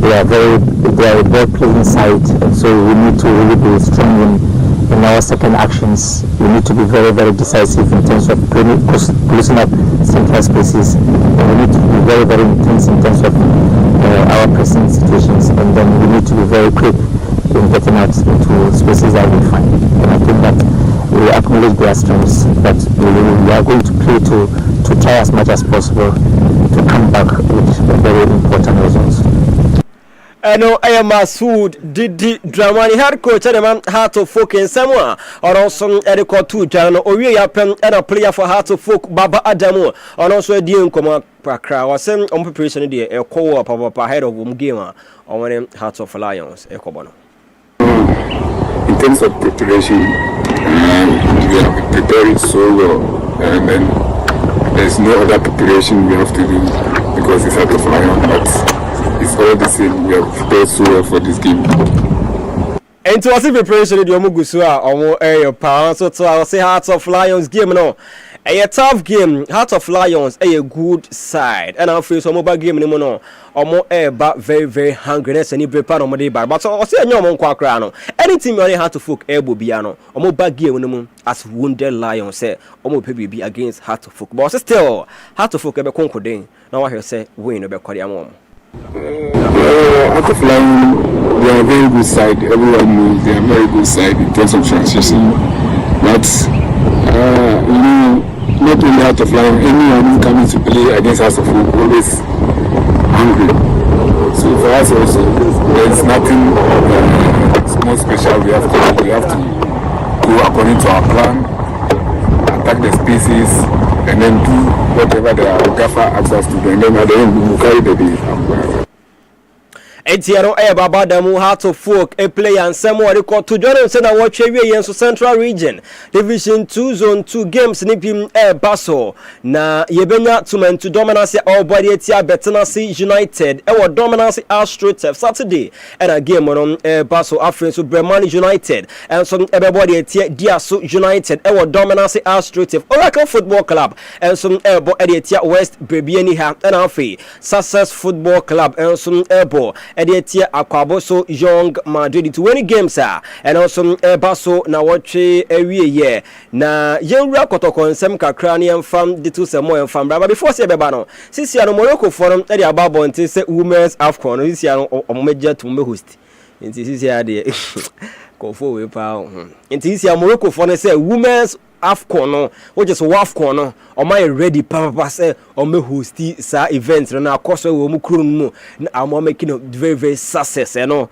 They are a ball playing side, and so we need to really be strong in our second actions. We need to be very, very decisive in terms of closing up central spaces, and we need to be very, very intense in terms of our pressing situations, and then we need to be very quick in getting out into spaces that we find. And I think that we acknowledge their strengths, but we are going to play to try as much as possible to come back with very important results. I am Masud Didi Dramani head coach and man Heart of Folk in Samoa or also Erico 2 Jano or we are pen and a player for Heart of Folk Baba Adamu and also a deal come Pakra was sent on preparation a co op ahead of gamer on one Heart of Lions Ecobono. In terms of preparation, we have prepared so well, and then there's no other preparation we have to do because it's Heart of Lions, but it's all the same. We have prepared so well for this game. And to us preparation the Omugusua omo power so to I say Hearts of Lions game no a tough game. Hearts of Lions a good side and I feel some mobile game no omo ba very very hungriness and prepare on the bar but I say nyom nkwa kra no anything you Heart of Folk ebo bia no omo ba game no as wounded lion say omo pe bi against Heart of Folk but still Heart of Folk e be konkoden na wa say win no be kwade am. Heart of Lions, they are a very good side. Everyone knows they are a very good side in terms of transition. But not only Heart of Lions, anyone who comes to play against Heart of Folk always hungry. So for us also, there is nothing more special we have to do. We have to go according to our plan, attack the spaces, and then do whatever the gaffer asks us to do, and then at the end we will carry the day. Etiero Baba Damu Heart of Folk a player and some more record to Jordan said I watch a Central Region Division 2 Zone 2 games nipping Basso na Yebenya to dominance our body etia Betanasi United our dominance Astro Saturday and a game on Basso Afrin to Bremani United and some everybody etia Diaso United our dominance Astro Oracle Football Club and some airbo etia West Bebiani and Afi Success Football Club and some airbo etia Akwaboso Young Madrid 20 games and also Basso na watch ewie na yenwura kotoko nsem kakra ne mfam de to semo mfam bra before say beba no sisi ano Morocco forum e dey ababo nti say women's AFCON sisi ano ommeja to me host nti sisi ade kofo we pa nti sisi Morocco forum say women's AFCON no which is WAFCON no my ready papa say me host sa event na akoso we mu kuru mu na am making very very success no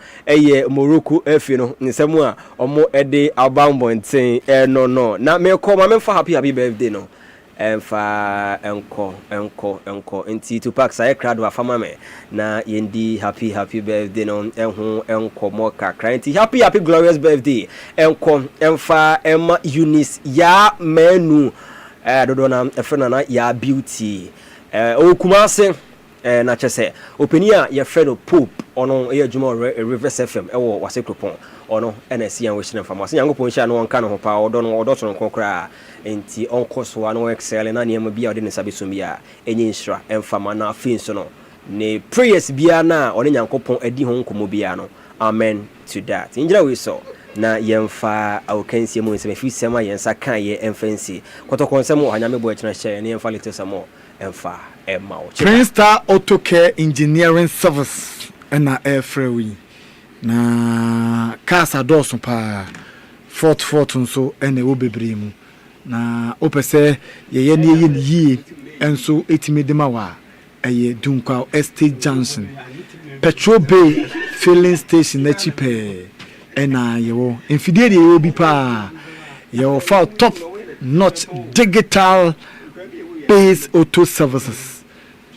Morocco efi no nsemu a omo ede abambo nten no na me ko ma me fa happy birthday no emfa enko nti to pack say crowd wa fama me na yendi happy birthday no enko mo kakra nti happy glorious birthday enko emfa Emma Eunice ya menu dodo na efena na ya beauty okumase na chese openia ye fredo pope ono ye adwuma Rivers FM ewo wasekropon ono NSC and Western Farmers yankopon sha no nka no ho pa odo no odo so nkokra enti onkoso ano excel na ne bia ode ne sabeso bia enyi nsra emfama na afin no ne prayers bia na one yankopon adi ho nkomo bia no amen to that injira we so na yemfa awkansie mu nsem fi sema yensa kan ye emfancy kotokon sem ohanyame bo ekina hye ne yemfa lete samo emfa emma o Prince Star Auto Care Engineering Service na airfree na casa doso pa fort nso ene wo bebre mu na opese ye ne yi enso etimedema wa eye Dunkwa Estate Junction Petrol Bay filling station na chipe ena yewo infidie de yewo bi pa yewo for top notch digital based auto services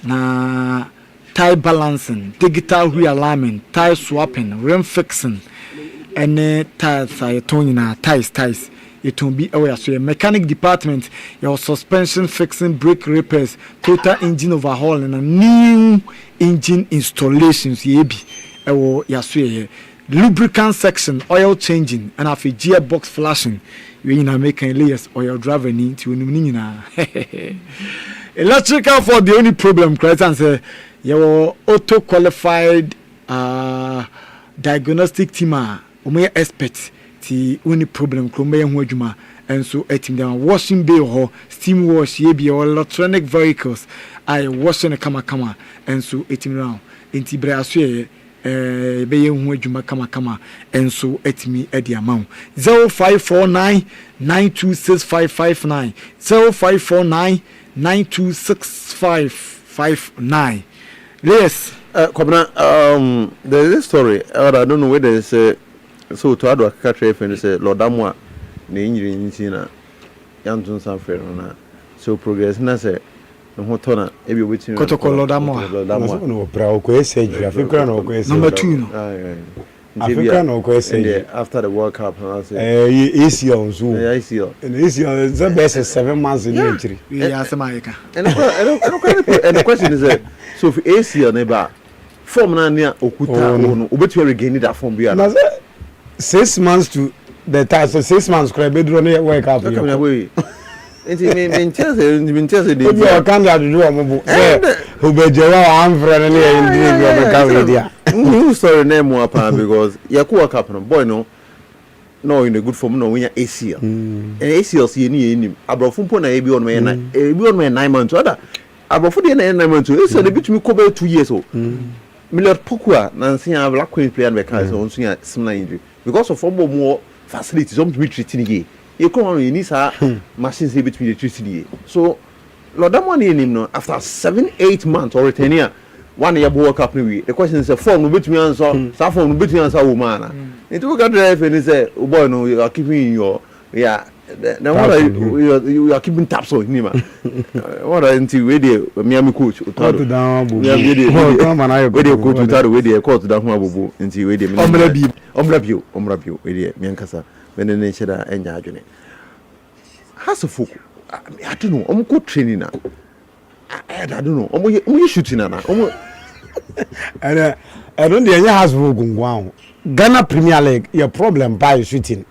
na tire balancing, digital realignment, tire swapping, rim fixing, and tires are toning tires. It will be aware. So, your mechanic department, your suspension fixing, brake repairs, total engine overhaul, and a new engine installations. Lubricant section, oil changing, and a gearbox flashing. You are making layers or your driver need to electrical for the only problem, Christ answer. Your auto qualified diagnostic team are expert the only problem krombe and so etim down washing bay or steam wash ye be or electronic vehicles I washing a kama and so etim round inti braso be hu kama and so etimi e the amount 0549 926559 0549 926559. Yes. There is a story. I don't know whether it's so to add a catch and say Lord Damwa, the injury in China, Yanton Sanfred, so progress. And I say, no hotona, every which you Lord Damwa. No, proud question. Number 2. African or question after the World Cup, I say, easy on Zoom. Easy on the best 7 months in entry. Yes, America. And the question is, so if AC on about form near Okuta, but you regain that form beyond 6 months to the time, so 6 months, crab bedroom wake up. It's been tested. You can't do a mobile. Who be Joa, I'm friendly and new story name because Yakuwa Captain, boy, no in the good form, no, when you're ACL. And ACL, see any Abrafumpo, a be on my 9 months. Other Abrafu 9 months. It's a bit me cover 2 years old. Miller Pukua, Nancy, I have Black Queen player because on similar injury because of more facilities on to be treating ye. You come on, you need machines between the treating. So, Lord, that one in him after 7-8 months or 10 years. 1 year World Cup maybe. The question is a form between answer, some form between answer woman. It took a drive and he said, oh boy, no, you are keeping your Now what you are keeping tabs on him. What until we the Miami coach Utado down we the coach Utado we the court down Abubu until we the Omrabio we the Miankasa when the nature enya adwene. Has a folk I don't know I'm training now. I don't know I'm shooting now. And I don't know has Gungwao. Ghana Premier League your problem by shooting.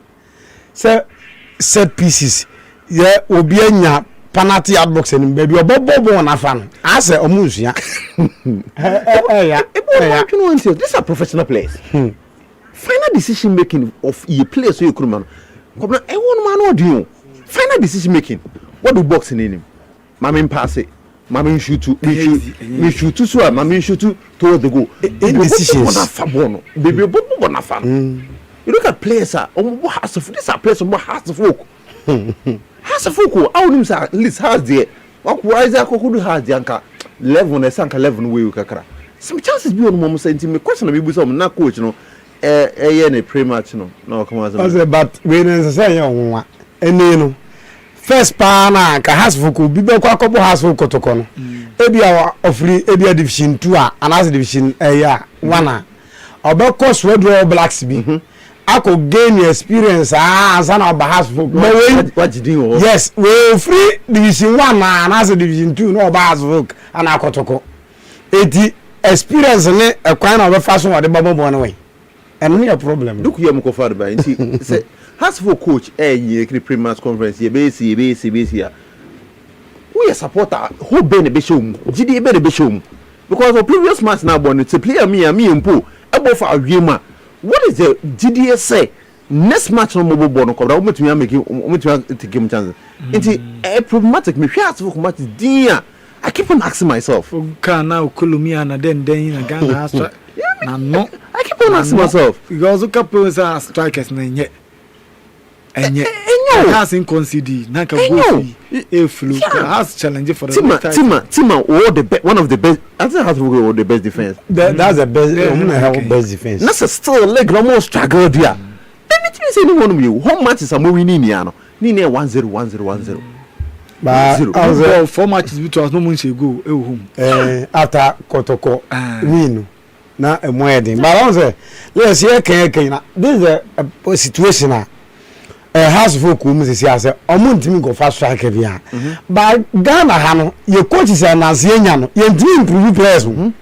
So set pieces yeah obianya penalty outbox and baby obobo na fan I say omusu ya these are professional players. Final decision making of your players so you could man come na one man do final decision making what do boxing in him mama pass it mama shoot to me shoot to so mama shoot to toward the goal decisions baby obobo na fan. You look at players these are players has of work. Has of work, I wouldn't say at least has there. What wise I could have the anchor 11 and sank 11 way kakra. Some chances be on moment saying me question be some na coach no a pre-match no come on. But when say you no first pa na ka has of work be kwa couple has of work to kono. Ebi our ofri ebi division 2 and as division 1 obeko swedro blacks bi I could gain experience as an bahas folk. What you do? Yes, we free division 1 and as a division 2 no bahas folk and akotoko. Eti experience ne a kind of fashion or the bubble one away. And me a problem. Look here mko far by say has for coach ye pre-match conference ye base here. We supporter who be the bishom. GD be the bishom. Because the previous match now born it's a player me mpo above our game. What is the GDS say? Next match no mobile born come down to make you to give chance. It's a problematic me has for match dear. I keep on asking myself. Can now Colombia and then in Ghana has no. I keep on asking myself. Because a couple are strikers and yet has in concede Naka a fluke has challenge for the Tima one of the best I think has to the best defense. That's the best best defense. That's still leg almost struggle there. Then it means anyone of you home matches are moving in Niano. Nine 1-0. But 4 matches between no months ago home. After Kotoko win na a wedding. But I say let's hear Kenya. This is a situation house folk who say say omuntimi go fast strike bia but Ghana ha no your coach is an asienya no you dream improve players no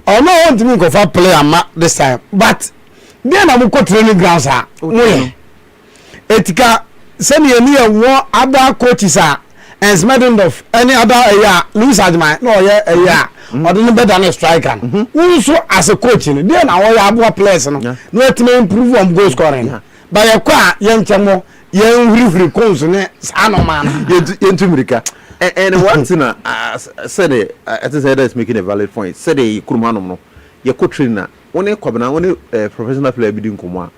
omuntimi go fast player ma this time but there na mo ko training grounds ha etika send you near one other coaches are and smedding of any other lose adman no yeah or the better than a striker who so as a coach there na we abo players no let me improve on goal scoring. By a qua young chamo young free calls ne man into America and one thing said it I said that's making a valid point said a kurmano no your coach trainer one professional player bidin kuma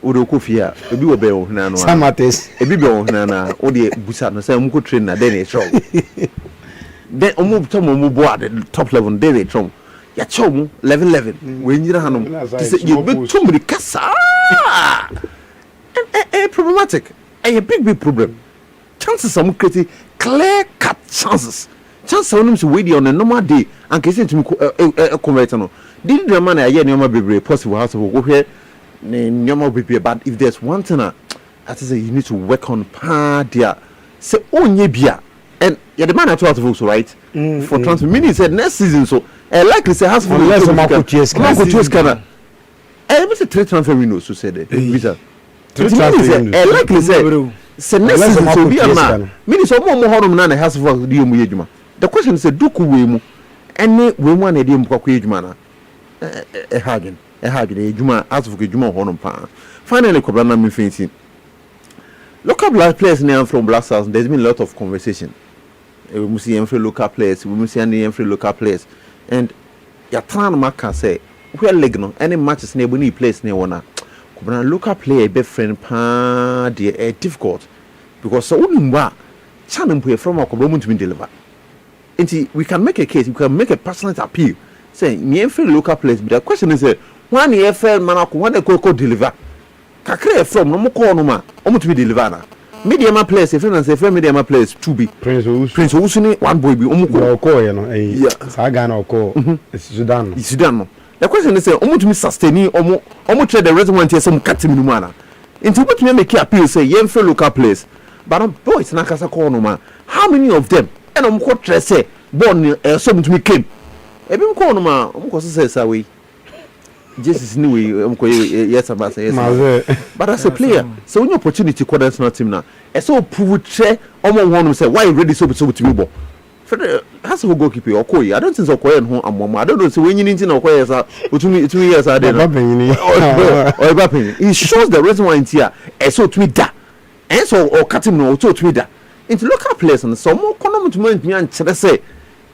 odo kofia ebi wo be wo hna no samates ebi be wo hna na o de busa no say mko trainer then e show then omo tomo bo at the top level then e show ya chomu level we nyira hanom you be too many kasa problematic a big problem chances are creating clear cut chances on them wait on a normal day and case to me convert no did the man here normal be possible house go here normal be but if there's one thing I say you need to work on there say onye bia and yeah the man at all folks right for transfer meaning said next season so likely say has for less of every 3 transfer windows so said visa 3 transfer windows likely say next season so be a man meaning so more honum na has for the mu yeduma the question is duku we mu any we mu na dey mu kwakwa yeduma na hagen yeduma as for yeduma honum pa finally kobra na me fancy local black players now from Black Stars there's been a lot of conversation we must see every local players we must see every local players and ya tran maka say where leg no any matches na ebony place na wona kobra local player be friend pa dey difficult because so unumba channel play from akobra muntu me deliver and we can make a case we can make a personal appeal say me every local players but the question is one year fair man when they go deliver kakre from no mo call no ma muntu me deliver na Medium players, if you say medium players, 2B. Prince Owusu, one boy be yeah. Sagana call. Sudan. Sudan. The question is, to sustain trade the resident here some cutting mana. Into what we make appeal say, yen for local players. But boys, Nakasa Cornoma. How many of them? And what say, born something to me came. Ebim Cornoma, says away. Jesus knew yes about but as a player, so when opportunity call that's not him now. And so prove share almost one who say why ready so to me. Has a goalkeeper or Koi. I don't think so. Koi and home. I don't know. So when you need to know Koi, 2 years I did. It shows the reason why here. And so to me that, and so or cutting no to me that. Into local players and so more economic me and say,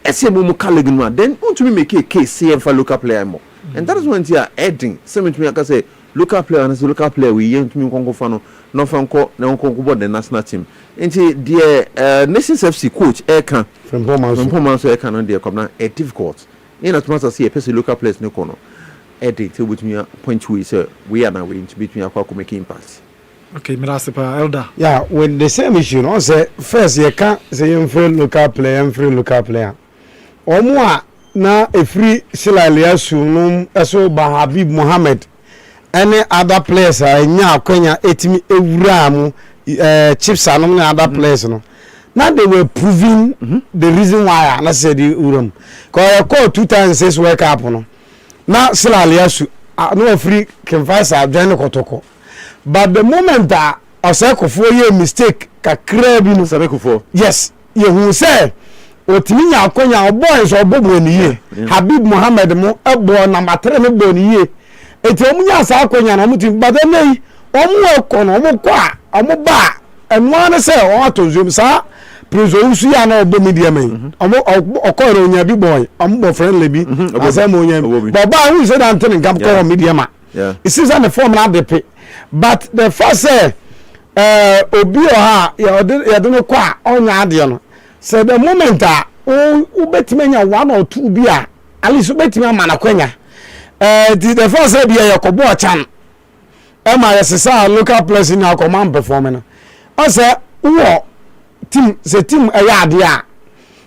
I see more Caligan. Then to me make a case CM for local player more. And that is when you are adding. Same to me, I can say, local player and as a local player, we aim to me Congo Fano, no Franco, no Congo, the national team. And the Nations FC coach, Aircan, from Pomas, Aircan, and the Commander, a difficult. In as much as see a person local players, no corner. Edit to which me point to is we are now waiting to beat me a make impact. Okay, Mirasipa Elder. Yeah, with the same issue, no, say, first, you can't say you free local player and free local player. Or more. Na free Silalia Sunum Eso Habib Mohammed any other players nya Kenya etimi ewuramu chiefs and other players no now they were proving the reason why I said the uram cause I call 2006 World Cup no na Silalia Su no free can find join Kotoko but the moment that Oseko ye mistake kakra bi no Sabekufo yes ye who say otimi nya akonya boys obobo niye Habib Mohammed mo ebo number 3 me bo niye eti omunya sa akonya na mutim badane omu ekono omu kwa omu ba eno ne se o atozum sa prezo usu ya na obo media men omu okoro onya bi boy omu bo friend lebi asem onya baba who said Anthony Gam call media ma it is on the form na dey but the first say obi o ha ya de no kwa onya ade no. So the moment ubetimenya 1 or 2 bia at least ubetimenya manakwenya the first say bia yakobo chan ema yesesa local players in our command performing ose wo team se team ayade a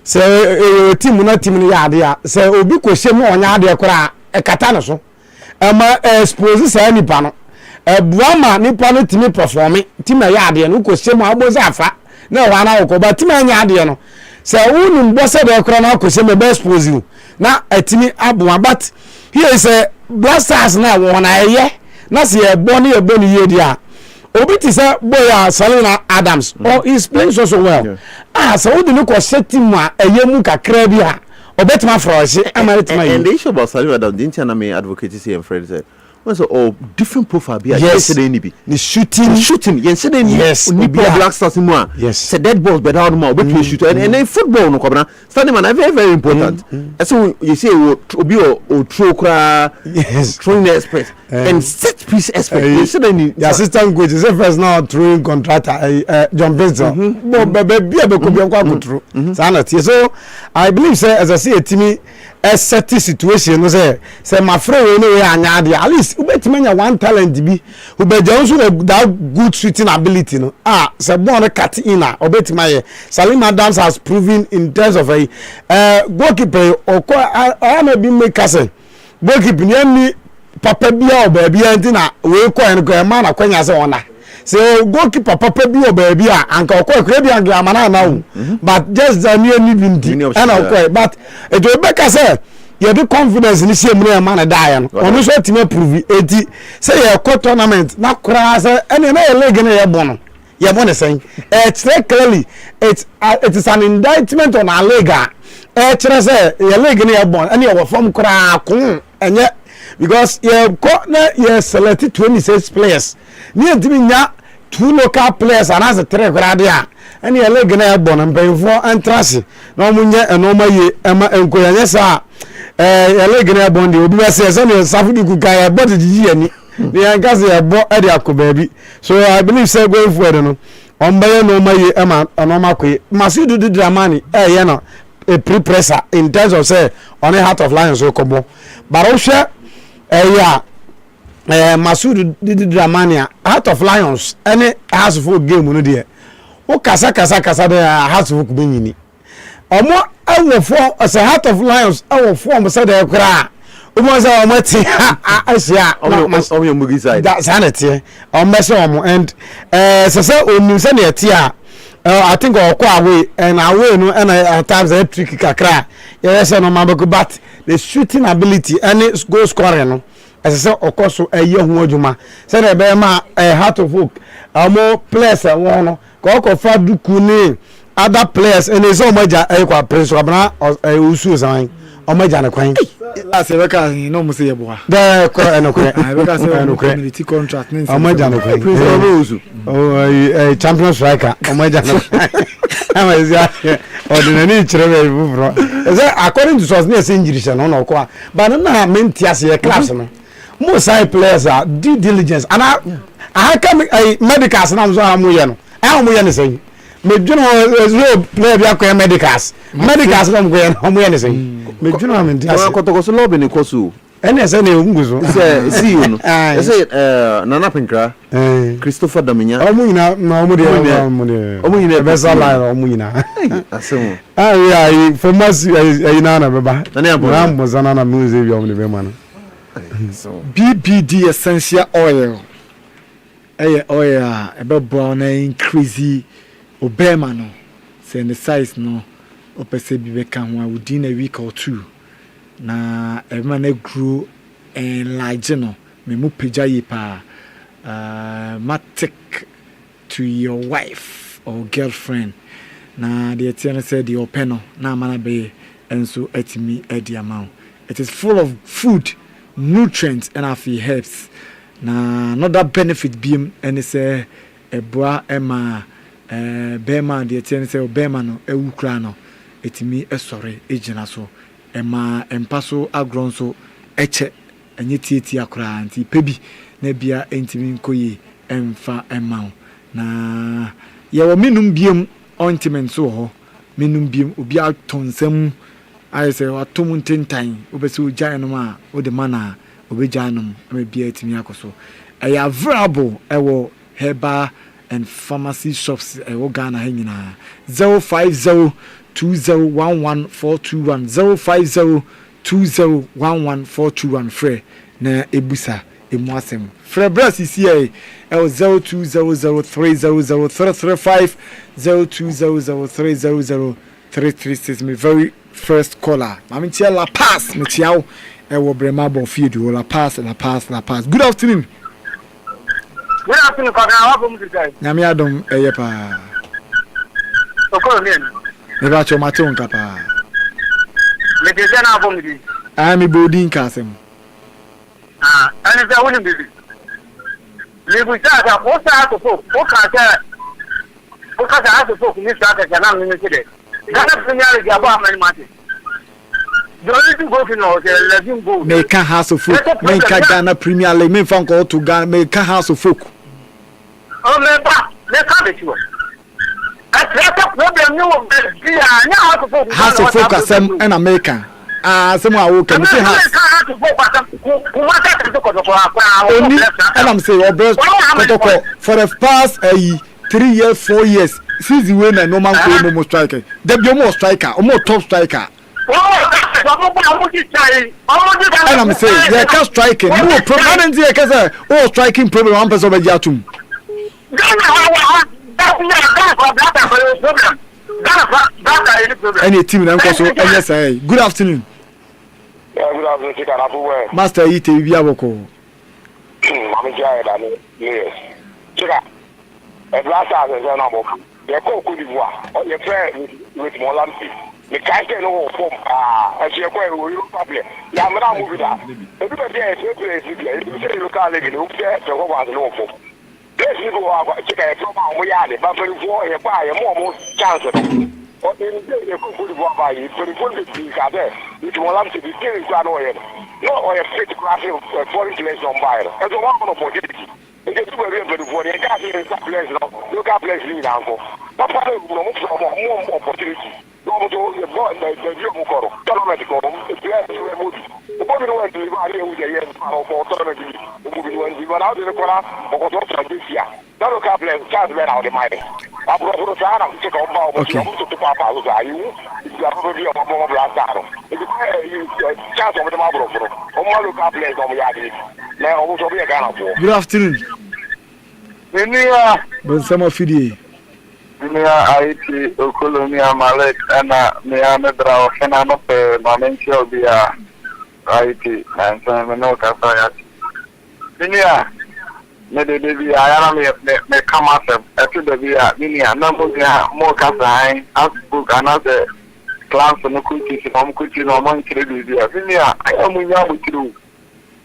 se team na team ni yade a se obi kwehye mu onya ade kora ekata no so ema expose say nipa no buama nipa no team performing team ayade no kwehye mu aboza afa na wana okoba timi anya ade no se wonu mbose de kro na akose me best pose you na atimi abua but here is a blasters na wona eye na se e boni ye dia obi ti se boy Salina Adams oh he's playing so well so wodi no ko setting a eye mu kakra bi ha obetima froze amaritima and the issue about Salina Adams didn't you na me advocate see and friend say so all different profile be yesterday ni bi the shooting yesterday ni ni black stars mu a say dead balls better on more we shoot and then football no kobna standing man very very important so you say obi o throw kra throwing expert and set piece expert yesterday ni the assistant coach is first now throwing contractor John Benson but be ko bi kwa kutru so I believe say as I see a team a set situation no say my friend we no anya ade at least ubetimanya one talent bi ubejanso that good shooting ability no say born cut in ubetimaye Salim Adams has proven in terms of a goalkeeper I am be make cousin goalkeeper ni papa bia obaabia ntina we ko en ko ma na kwanya se ona so goalkeeper papa bi obaabia anka ko bi anka amana na wo but just the new bindi and okay but it will be say you do confidence ni see mu na die no onu so time prove eti say your tournament na kura say ene na league na ye bono ye bono say it's clearly it is an indictment on our league chere say your league na ye bono ene ye form kura kun enye because you select 26 players ni ntimi nya 2 local players and as a 3 grade a and you leg na bon mpenfo entrance na omunye enoma ye ema enkoyanye sa you leg na bon de obi wase se ne safudi kuka ya body jiji ani ni ankase ya bo e de akobabi so I believe say going forward no ombaye no ma ye ema enoma koye Masudu Dramani ye no a pre-presser in terms of say on the Heart of Lions so kobo baroshe Masudu Dramani Heart of Lions any has for game no there o kasa de Hearts of Oak benyini omo awofo as a Heart of Lions awofo omo say de kra omo say omo ti asia omo your mugi side that sanity omo say omo and say onu say na ti a I think away and away no and at times a trick kakra yes no mabeko but the shooting ability any goal scoring no as I say okoso eye hu adwuma say na be ma Heart of Oak omo players won no ko fa duku ni other players and is omoja ekwa prince abana usu san omoja na kwan last weka no mo say yeboa the enokre weka say community contract nin omoja na kwan prince omozu champion striker omoja na ama is ordinary chire be bro according to source near injury no ko but na mentias ye class no most high players are due diligence and I come medicals na so amoye no amoye ne say me dwuno zo player bi akọ medicals no go yan amoye ne say me dwuno am ndi ase kotoko so lobby ne koso ene se na nguzo see you no say Nana Pinkra Christopher Damenya omo nyina na omo nyina besa line omo nyina asem yeah famous na beba na mo zana na music bi omo ne be ma no BBD essential oil oil ebe brown increase obema no say the size no opese bi be kan ho within a week or two na every man grow and large no me mu peja yi pa matic to your wife or girlfriend na the eternal said the open na mana be enso etimi edi amount. It is full of food, nutrients and herbs. Na another benefit being and say eboa ema bema the eternal say bema no ewukra no etimi esore ejina so ema empaso agron so eche enye tieti akra anti pebi na bia entimi nkoyi emfa ema na ye wo minum biem ointment so ho minum biem obi atonsam ayi say watom ntentan obese ogyan no ma ode mana obejanum me bia etimi akoso available ewo herbal and pharmacy shops ewo Ghana ha nyina 05020114210 050201142 frɛ na ebusa emuasem frɛ bras isi e 0200300335 0200300336 me very first caller mami tia La Paz me tiawo ewo brema bon field La Paz. Good afternoon. Good afternoon, Kaka. How are you today? Nyame adom eye pa. Okoro men. Me ba cho maton ka pa. Me de na abom di. Me bodin ka asem. Ani za woni bibi. Le bu sa ka ko sa ko ko ka sa ko ni sa ka na mi kide. Ghana Premier League abo amani mate. The only thing go to know is let him go. Make a house of folk. Make a Ghana Premier League. Make fan go to Ghana. Make a house of folk. Oh, me can't be sure. That's a problem. You house of folk are some in America. Some are working. Say house. Only, and I'm saying, for the past 3 years, 4 years, since the winner, no man go no more striker. There be more striker, or more top striker. And I'm saying, they can't striking. No permanent, they can't say, oh, striking problem. One person over Yatum. Any team, I'm also. Yes, good afternoon. Yeah, good afternoon, Chicken. Master, eat a Biaboko. I'm tired. Yes, Chicken. At last, I was on a They call Cote d'Ivoire. Or your friend with Molampi. The guy can know from as you're going to public. Yeah, I'm not moving that. Everybody is a place. You say you can't live in the one to know for. Let's go out. Chicken from our yard, but for a buy a more chance. Or in the Cote d'Ivoire by you, for the full speak out there. If you want to be killing Grand Oil, no oil fit graphic foreign place on buyer. As a one opportunity. It is very good for the guys in the place. Local place in Uncle. Papa, no more opportunity. No, the young girl, tournament go, the players were moved. The body went to the valley with the young for tournament. Moving when we went out in the corner, or what this year. That local players chance better out the money. I'm going to try to take on ball, but you have to pop out. You have to be a more blast out. It's a chance of the marble. All local players on the yard. Now, also be a Ghana for. Good afternoon. But some of you. IT Okolonia Malek and Miamedra Fenano Mamencio via IT and Menoka Sayat. Minia, maybe I am a come up at the via Minia, number more Casai, Outbook, another class on the cookies, on cookies, or monkey via Minia. I am with you.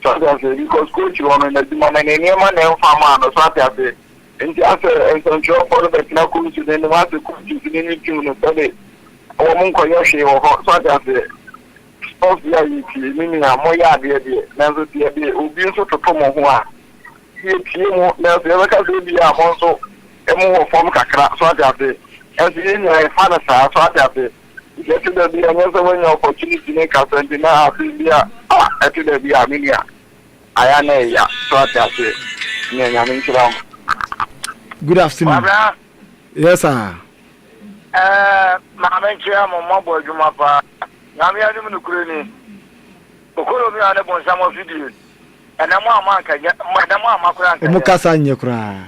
So because coach you on the moment, and your man and farmer, or something. And some job for the now comes to the one to cook in any tune of the or Monkoyoshi or hot as a sports meaning a moya dear, never dear, who be so to promo who are. Here, there's ever can be a monso, a more form crack, so that as the father, so that get to the be another one opportunity to make us and now be at the be a minia. I am a so that Good afternoon. Yes, sir. Mamma Chia, my boy, you mapa. Namia de Mukruni. Okolo on the some of you. And I'm one mark, Madame Macran. Mukasa in your cry.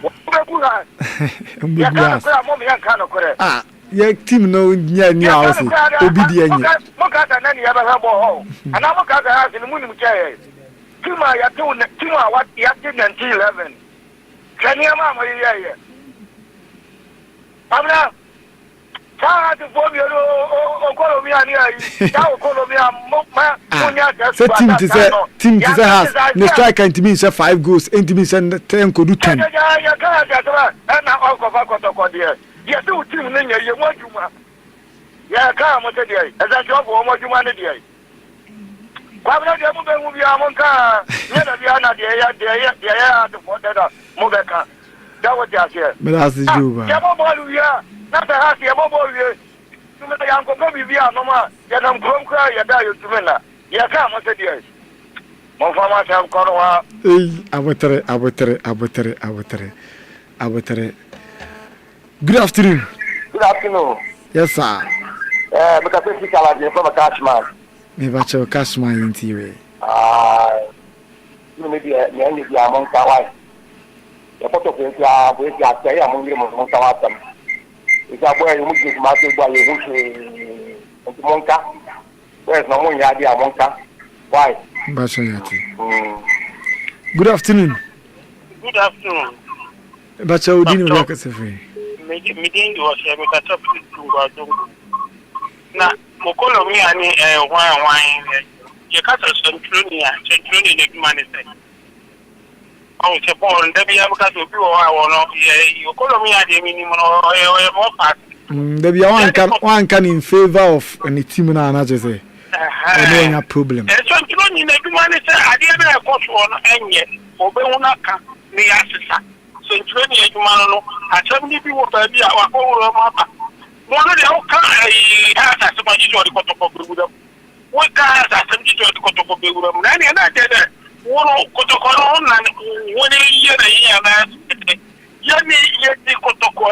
Ah, your team no near now. Obedient. Mokata, and any other home. And I'm a cat house in the moon. Tuma, Tuma, what you have done until 11. Can you mamma here? Amna, Tara to Bobby or Colomia, Colomia, team to say has the striker into me 5 goals, into me 10 could do 10. And now I'll dear. You do 2 million, you want you. Yeah, come on today, as I drop one more humanity. Why not you move your Monka? Never be another day, Mobeka. That was just here. But that's the Juba. Yaboya, not the house, Yaboya. You may have come via Noma, Yadam Cronka, Yadayo Tumena. Yakam, I said yes. Mofama have Konoa. Abutere. Good afternoon. Good afternoon. Yes, sir. Because it's from a catchman. Maybe I shall catch my into Maybe among Kawai. The photo is among them on Tawatam. It's a boy who is mastered by a Monka. Where's no one idea Monka? Why? Good afternoon. Good afternoon. But I didn't work as a free. Meeting was a top to now, Mokolo me and wine. You cut a century in the money. Oh, it's a born, there be a cut of you you call me at the minimum or more part. There be one can in favor of any team now, I just say. No problem. And so you need to manage. I didn't have one and yet, or Benaka, the assessor. So, 28 man, I 70 people per year, our whole mapa. One of the has as much as the Kotopo. What has as much as the Kotopo? Nanny and I did it. One Kotoko and 1 year a year. Yami yet the Kotoko,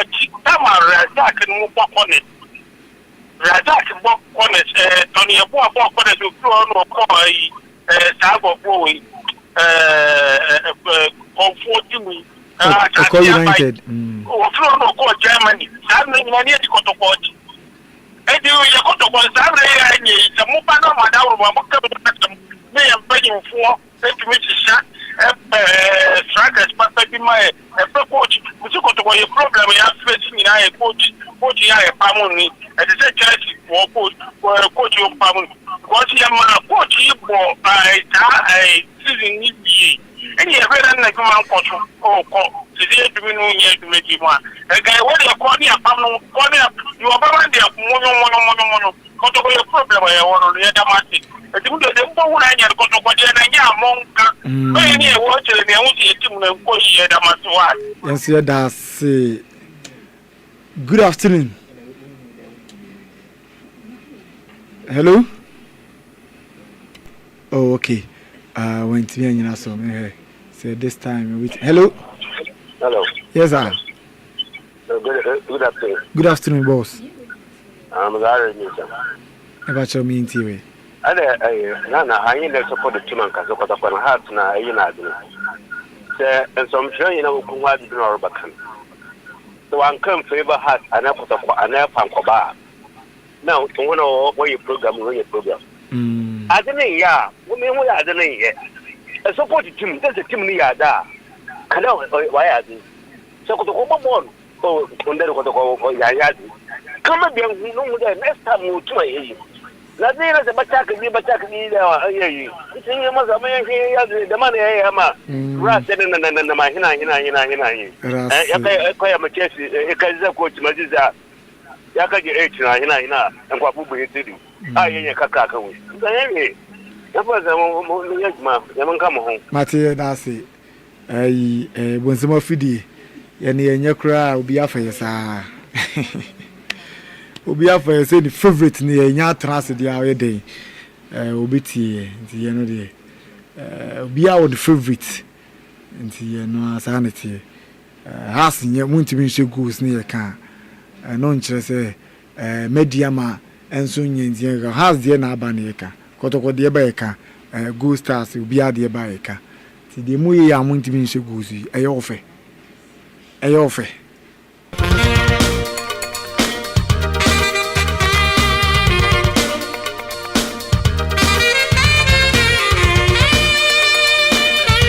Tama Razak and Mupok on it. Razak and Bok on it, Tony Abok on it, who throw no call Sabo Boy of 40. United. Or no call Germany. I'm money at the Kotoko. And you got to go Saturday, the Mupano, Madame, may have paying for. Strikers, but my coach, which you got to a problem we have facing in a coach, a family, and it's a chance for coach your family. Coach, for a season, and you have read like man coach or today to be no year to make you one. A guy, what you're calling a family, you are behind there, mono, got to a problem I want to the other. The one I got to go to yes, yeah, that's good afternoon. Hello? Oh, okay. Went to me and so say this time. Hello? Hello. Yes, sir. Good afternoon. Good afternoon, boss. I'm Gary Newsom. About your mean TV. I ain't support the team and Kazoko upon heart now. And some train, who had been our back. So I come favor hat and I put an air pankoba. Now, to one or where you program, I don't know, women, I don't know yet. I support the team, there's a team near that. I know why I do. So, the woman, oh, when they go to go for Yayadi. Come up young, next time we'll try. Nothing is a batak, it's in your mother, the money I am. Rather than my hina. I acquire my chest, a Kaza coach, Majiza. Yakaji hina, and what will be to I ain't a cacaco. That was a young come home. Matthew Darcy. When some of Fidi, and your cry will be after yes. Will be after say the favorite near your transit the hour day. Will be tea, the end of the day. Be our favorite, and the no sanity. Asking your moon to be so goose near car. Non say mediama and soon in the house dear Nabaneka. Kotoko dear Baker, goose stars will be a dear Baker. The muy am going to be so goosey. I offer.